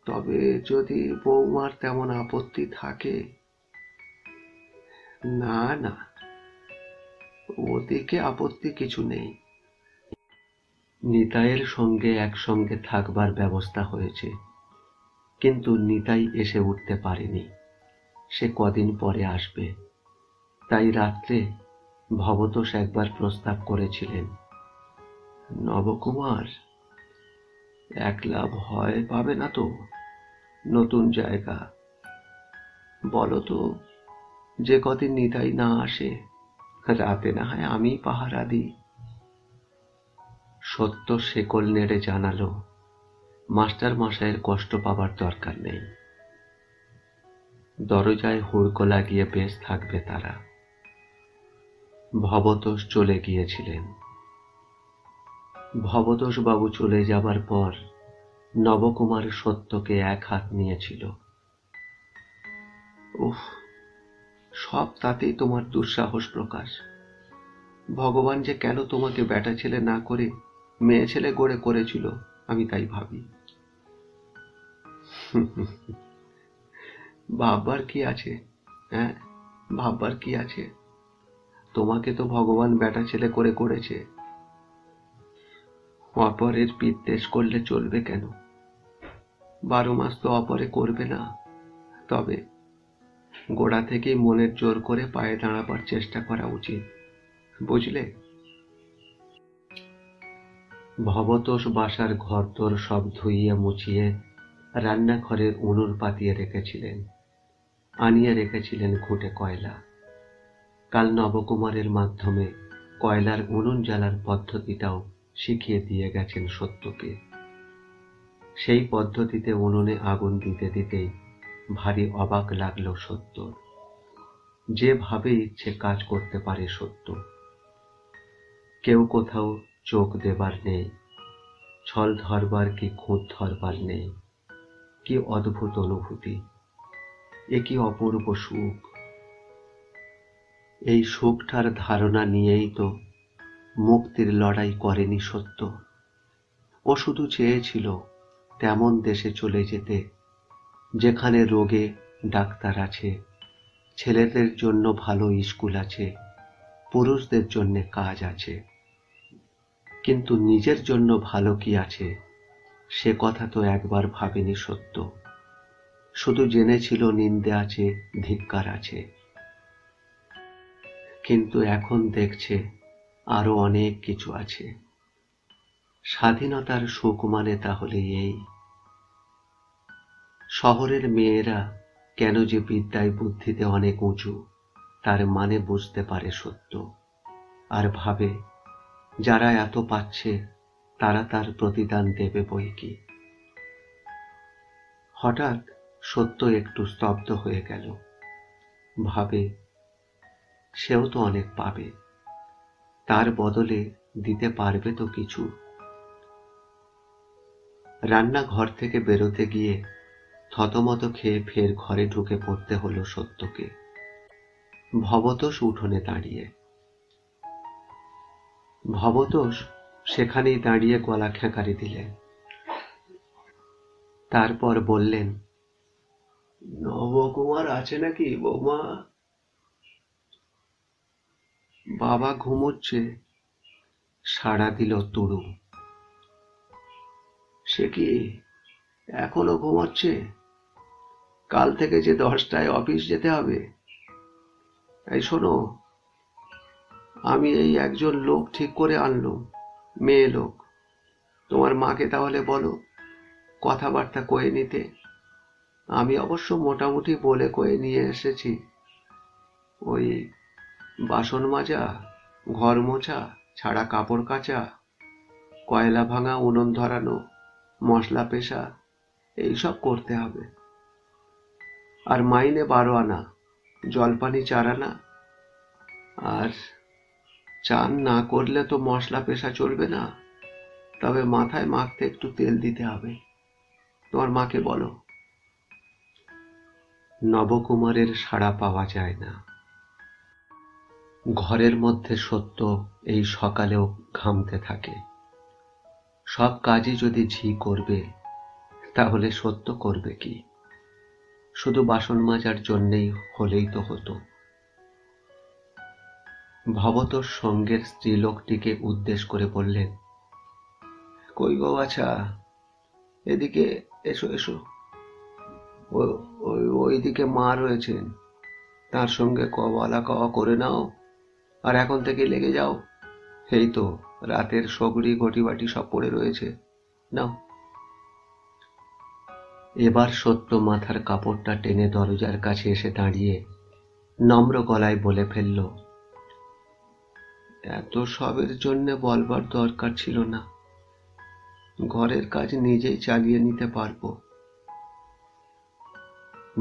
তবে যদি বৌমার তেমন আপত্তি থাকে। না না, ওদিকে আপত্তি কিছু নেই। নিতাইয়ের সঙ্গে একসঙ্গে থাকবার ব্যবস্থা হয়েছে, কিন্তু নিতাই এসে উঠতে পারেনি। সে কদিন পরে আসবে। তাই রাত্রে ভবতোষ একবার প্রস্তাব করেছিলেন, নবকুমার, একলা ভয় পাবে না তো? নতুন জায়গা, বলো তো, যে কদিন নিতাই না আসে রাতে না হয় আমি পাহারা দিই। সত্য শেকল নেড়ে জানালো, মাস্টার মশাইয়ের কষ্ট পাবার দরকার নেই। দরজায় হুড়কো লাগিয়ে বেশ থাকবে তারা। ভবতোষ চলে গিয়েছিলেন। ভবতোষ বাবু চলে যাবার পর নবকুমার সত্যকে এক হাত নিয়েছিল। উফ, সব তাতেই তোমার দুঃসাহস প্রকাশ। ভগবান যে কেন তোমাকে বেটা ছেলে না করে মেয়ে ছেলে গড়ে করেছিল, আমি তাই ভাবি। ভাববার কি আছে? হ্যাঁ, ভাববার কি আছে? তোমাকে তো ভগবান বেটা ছেলে করে করেছে। অপরের বিদ্বেষ করলে চলবে কেন? 12 মাস তো অপরে করবে না। তবে গোড়া থেকেই মনের জোর করে পায়ে দাঁড়াবার চেষ্টা করা উচিত, বুঝলে? ভবতোষ বাসার ঘরদোর সব ধুইয়ে মুছিয়ে রান্নাঘরের উনুন পাতিয়ে রেখেছিলেন। আনিয়ে রেখেছিলেন ঘুঁটে কয়লা। কাল নবকুমারের মাধ্যমে কয়লার উনুন জ্বালার পদ্ধতিটাও শিখিয়ে দিয়ে গেছেন সত্যকে। সেই পদ্ধতিতে উনুনে আগুন দিতে দিতেই ভারী অবাক লাগলো সত্যর। যেভাবে ইচ্ছে কাজ করতে পারে সত্য। কেউ কোথাও চোখ দেবার নেই, ছল ধরবার কি খুঁত ধরবার নেই। কি অদ্ভুত অনুভূতি, এ কি অপূর্ব সুখ! এই সুখটার ধারণা নিয়েই তো মুক্তির লড়াই করেনি সত্য। ও শুধু চেয়েছিল তেমন দেশে চলে যেতে, যেখানে রোগে ডাক্তার আছে, ছেলেদের জন্য ভালো স্কুল আছে, পুরুষদের জন্য কাজ আছে। কিন্তু নিজের জন্য ভালো কি আছে সে কথা তো একবার ভাবেনি সত্য। শুধু জেনেছিল নিন্দে আছে, ধিক্কার আছে। কিন্তু এখন দেখছে আরো অনেক কিছু আছে। স্বাধীনতার সুখ মানে তাহলে এই। শহরের মেয়েরা কেন যে বিদ্যায় বুদ্ধিতে অনেক উঁচু, তার মানে বুঝতে পারে সত্য, আর ভাবে যারা এত পাচ্ছে তারা তার প্রতিদান দেবে বইকি। হঠাৎ সত্য একটু স্তব্ধ হয়ে গেল। ভাবে সেও তো অনেক পাবে, তার বদলে দিতে পারবে তো কিছু। রান্নাঘর থেকে বেরোতে গিয়ে থতমত খেয়ে ফের ঘরে ঢুকে পড়তে হলো সত্যকে। ভবতোষ উঠোনে দাঁড়িয়ে। ভবতোষ সেখানেই দাঁড়িয়ে গলা খেঁকারি দিলেন। তারপর বললেন, নবকুমার আছে নাকি বৌমা? বাবা ঘুমোচ্ছে, সাড়া দিল তুড়ু। সে কি এখনো ঘুমোচ্ছে? কাল থেকে যে 10টায় অফিস যেতে হবে। এই শোনো, আমি এই একজন লোক ঠিক করে আনলুম, মেয়ে লোক। তোমার মাকে তাহলে বলো কথাবার্তা কয়ে নিতে। আমি অবশ্য মোটামুটি বলে কয়ে নিয়ে এসেছি। ওই বাসন মাজা, ঘর মোছা, ছাড়া কাপড় কাচা, কয়লা ভাঙা, উনুন ধরানো, মশলা পেশা, এইসব করতে হবে। আর মাইনে 12 আনা, জলপানি 4 আনা। আর চান না করলে তো মশলা পেশা চলবে না, তবে মাথায় মাখতে একটু তেল দিতে হবে। তোমার মাকে বলো। নবকুমারের সাড়া পাওয়া যায় না। ঘরের মধ্যে সত্য এই সকালেও ঘামতে থাকে। সব কাজই যদি ঝি করবে, তাহলে সত্য করবে কি? শুধু বাসন মাজার জন্যেই হলেই তো হতো। ভবতোষ সঙ্গের স্ত্রীলোকটিকে উদ্দেশ করে বললেন, কই গো বাছা, এদিকে এসো এসো। ওইদিকে মা রয়েছেন, তার সঙ্গে বলা কওয়া করে নাও, আর এখন থেকে লেগে যাও। এই তো রাতের সগড়ি ঘটিবাটি সব পড়ে রয়েছে, নাও। এবার সত্য মাথার কাপড়টা টেনে দরজার কাছে এসে দাঁড়িয়ে নম্র গলায় বলে ফেলল, এত সবের জন্য বলবার দরকার ছিল না, ঘরের কাজ নিজেই চালিয়ে নিতে পারবো।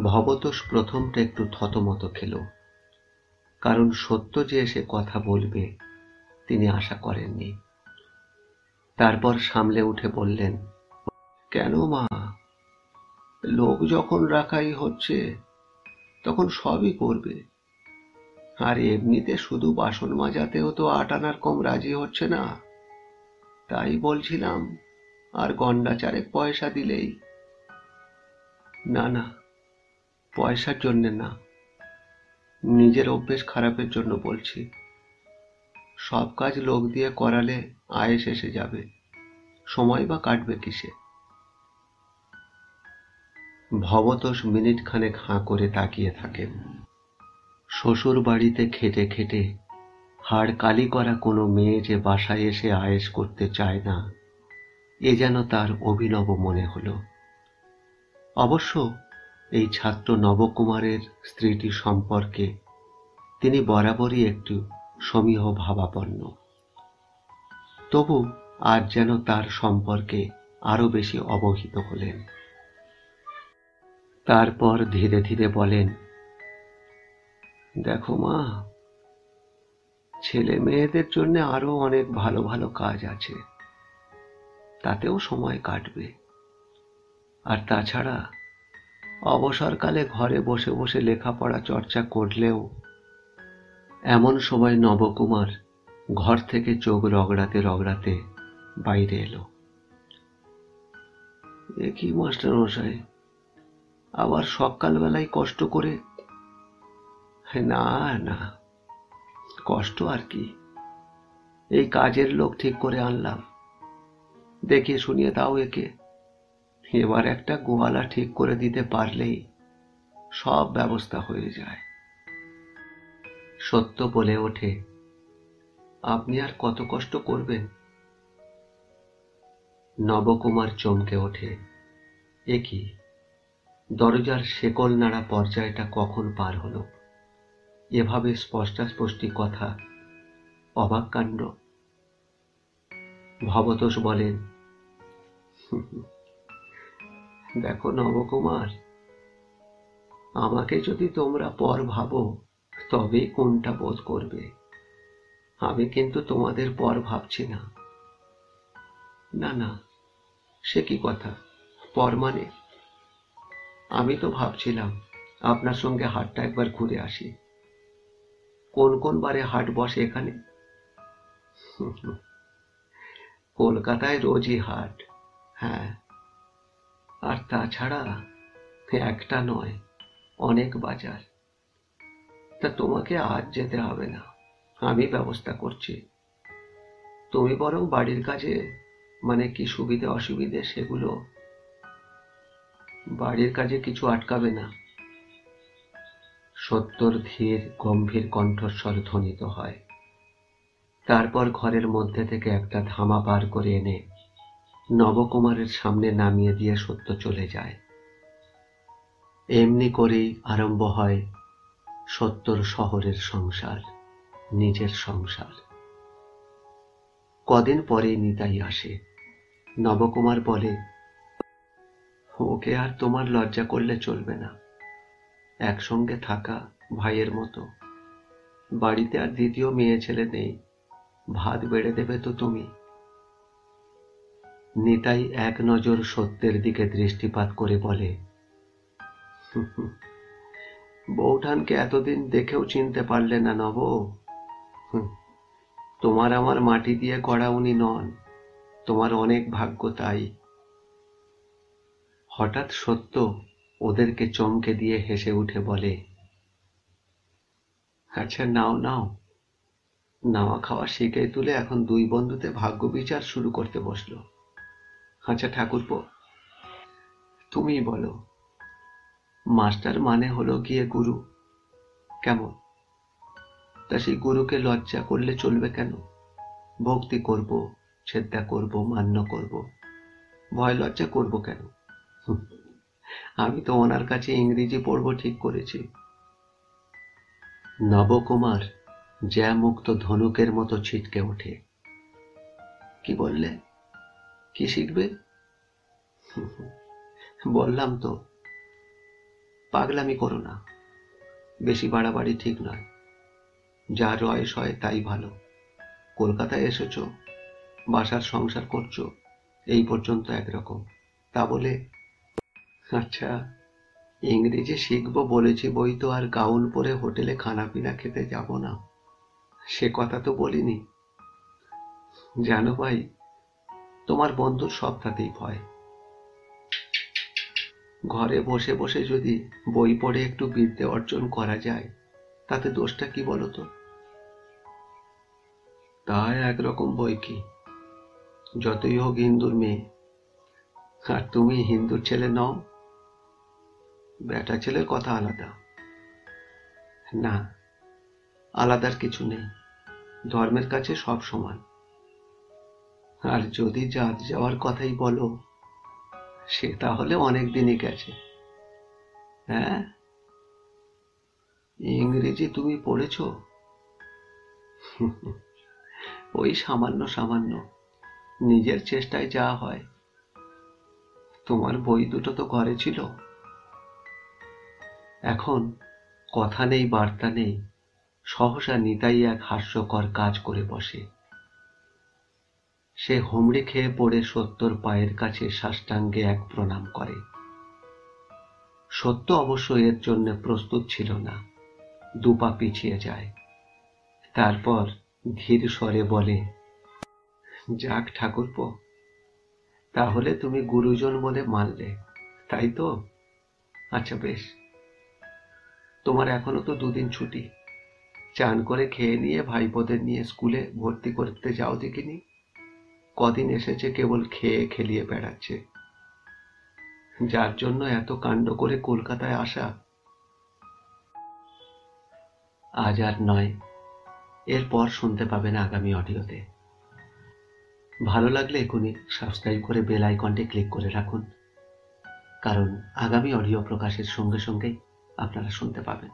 ভবতোষ প্রথমটা একটু থতমত খেল, কারণ সত্য যে এসে কথা বলবে তিনি আশা করেননি। তারপর সামলে উঠে বললেন, কেন মা, লোক যখন রাখাই হচ্ছে তখন সবই করবে। আর এমনিতে শুধু বাসন মাজাতেও তো 8 আনার কম রাজি হচ্ছে না। তাই বলছিলাম আর গন্ডা 4 পয়সা দিলেই। না না, পয়সার জন্যে না, নিজের অভ্যেস খারাপের জন্য বলছি। সব কাজ লোক দিয়ে করালে আয়েস এসে যাবে, সময় বা কাটবে কিসে? ভবতোষ মিনিট খানেক হাঁ করে তাকিয়ে থাকেন। শ্বশুর বাড়িতে খেটে খেটে হাড় কালি করা কোনো মেয়ে যে বাসায় এসে আয়েশ করতে চায় না, এ যেন তার অভিনব মনে হলো। অবশ্য এই ছাত্র নবকুমারের স্ত্রীটি সম্পর্কে তিনি বরাবরই একটু সমীহ ভাবাপন্ন। তবু আজ যেন তার সম্পর্কে আরো বেশি অবহিত হলেন। তারপর ধীরে ধীরে বলেন, দেখো মা, ছেলে মেয়েদের জন্য আরো অনেক ভালো ভালো কাজ আছে, তাতেও সময় কাটবে। আর তাছাড়া অবসরকালে ঘরে বসে বসে লেখাপড়া চর্চা করলেও এমন সময় নবকুমার ঘর থেকে চোখ রগড়াতে রগড়াতে বাইরে এলো। এ কি মাস্টার মশাই, আবার সকালবেলায় কষ্ট করে? না না, কষ্ট আর কি, এই কাজের লোক ঠিক করে আনলাম, দেখিয়ে শুনিয়ে দাও একে। এবার একটা গোয়ালা ঠিক করে দিতে পারলেই সব ব্যবস্থা হয়ে যায়। সত্য বলে ওঠে, আপনি আর কত কষ্ট করবেন? নবকুমার চমকে ওঠে, এ কি, দরজার শেকল নাড়া পর্যায়টা কখন পার হলো? এভাবে স্পষ্টাস্পষ্টি কথা, অবাক কাণ্ড। ভবতোষ বলেন, দেখো নবকুমার, আমাকে যদি তোমরা পর ভাবো তবেই কোনটা বোধ করবে। আমি কিন্তু তোমাদের পর ভাবছি না। না না, সে কি কথা, পর মানে? আমি তো ভাবছিলাম আপনার সঙ্গে হাটটা একবার ঘুরে আসি। কোন কোন বারে হাট বসে এখানে? কলকাতায় রোজই হাট, হ্যাঁ। আর তাছাড়া একটা নয়, অনেক বাজার। তা তোমাকে আজ যেতে হবে না, আমি ব্যবস্থা করছি। তুমি বরং বাড়ির কাজে, মানে কি সুবিধে অসুবিধে সেগুলো, বাড়ির কাজে কিছু আটকাবে না। সত্যর ধীর গম্ভীর কণ্ঠস্বর ধ্বনিত হয়। তারপর ঘরের মধ্যে থেকে একটা ধামা বার করে এনে নবকুমারের সামনে নামিয়ে দিয়ে সত্য চলে যায়। এমনি করেই আরম্ভ হয় সত্যর শহরের সংসার, নিজের সংসার। কদিন পরেই নিতাই আসে। নবকুমার বলে, ওকে আর তোমার লজ্জা করলে চলবে না। একসঙ্গে থাকা ভাইয়ের মতো। বাড়িতে আর দ্বিতীয় মেয়ে ছেলে নেই, ভাত বেড়ে দেবে তো তুমি। নিতাই এক নজর সত্যের দিকে দৃষ্টিপাত করে বলে, বউঠানকে এতদিন দেখেও চিনতে পারলে না নব? তোমার আমার মাটি দিয়ে গড়া উনি নন, তোমার অনেক ভাগ্য তাই। হঠাৎ সত্য ওদেরকে চমকে দিয়ে হেসে উঠে বলে, আচ্ছা নাও নাও, নাওয়া খাওয়া শিখে তুলে এখন দুই বন্ধুতে ভাগ্য বিচার শুরু করতে বসলো। আচ্ছা ঠাকুরপো, তুমি বলো, মাস্টার মানে হলো গিয়ে গুরু, কেমন? তা সেই গুরুকে লজ্জা করলে চলবে কেন? ভক্তি করব, শ্রদ্ধা করব, মান্য করব, ভয় লজ্জা করব কেন? আমি তো ওনার কাছে ইংরেজি পড়ব ঠিক করেছি। নবকুমার জ্যা মুক্ত ধনুকের মতো ছিটকে ওঠে। কি বললে? কি শিখবে? বললাম তো, পাগলামি করো না, বেশি বাড়াবাড়ি ঠিক নয়। যা রয়েস হয় তাই ভালো। কলকাতায় এসেছো, বাসার সংসার করছো, এই পর্যন্ত একরকম, তা বলে। আচ্ছা, ইংরেজি শিখবো বলেছি বই তো আর গাউন পরে হোটেলে খানাপিনা খেতে যাব না, সে কথা তো বলিনি। জানো ভাই, তোমার বন্ধুর সবটাতেই ভয়। ঘরে বসে বসে যদি বই পড়ে একটু বিদ্যে অর্জন করা যায়, তাতে দোষটা কি বলতো? তা একরকম বই কি, যতই হোক হিন্দুর মেয়ে। আর তুমি হিন্দুর ছেলে নও। বেটা ছেলের কথা আলাদা। না, আলাদার কিছু নেই, ধর্মের কাছে সব সমান। আর যদি জাত যাওয়ার কথাই বলো, সে তাহলে অনেক দিনই গেছে। হ্যাঁ, ইংরেজি তুমি পড়েছ? ওই সামান্য সামান্য, নিজের চেষ্টায় যা হয়। তোমার বই দুটো তো ঘরে ছিল। এখন কথা নেই বার্তা নেই, সহসা নিতাই এক হাস্যকর কাজ করে বসে। সে হুমড়ি খেয়ে পড়ে সত্যর পায়ের কাছে সাষ্টাঙ্গে এক প্রণাম করে। সত্য অবশ্য এর জন্য প্রস্তুত ছিল না, দুপা পিছিয়ে যায়। তারপর ধীর স্বরে বলে, যাক ঠাকুরপো, তাহলে তুমি গুরুজন বলে মানলে, তাই তো? আচ্ছা বেশ, তোমার এখনো তো দুদিন ছুটি। চান করে খেয়ে নিয়ে ভাইপোদের নিয়ে স্কুলে ভর্তি করতে যাও দেখিনি। কদিন এসেছে কেবল খেয়ে খেলিয়ে বেড়াচ্ছে, যার জন্য এত কাণ্ড করে কলকাতায় আসা। আজ আর নয়, এরপর শুনতে পাবেন আগামী অডিওতে। ভালো লাগলে এখনই সাবস্ক্রাইব করে বেল আইকনটি ক্লিক করে রাখুন, কারণ আগামী অডিও প্রকাশের সঙ্গে সঙ্গেই আপনারা শুনতে পাবেন।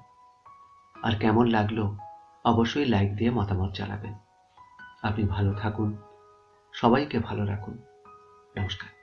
আর কেমন লাগলো অবশ্যই লাইক দিয়ে মতামত জানাবেন। আপনি ভালো থাকুন, সবাইকে ভালো রাখুন। নমস্কার।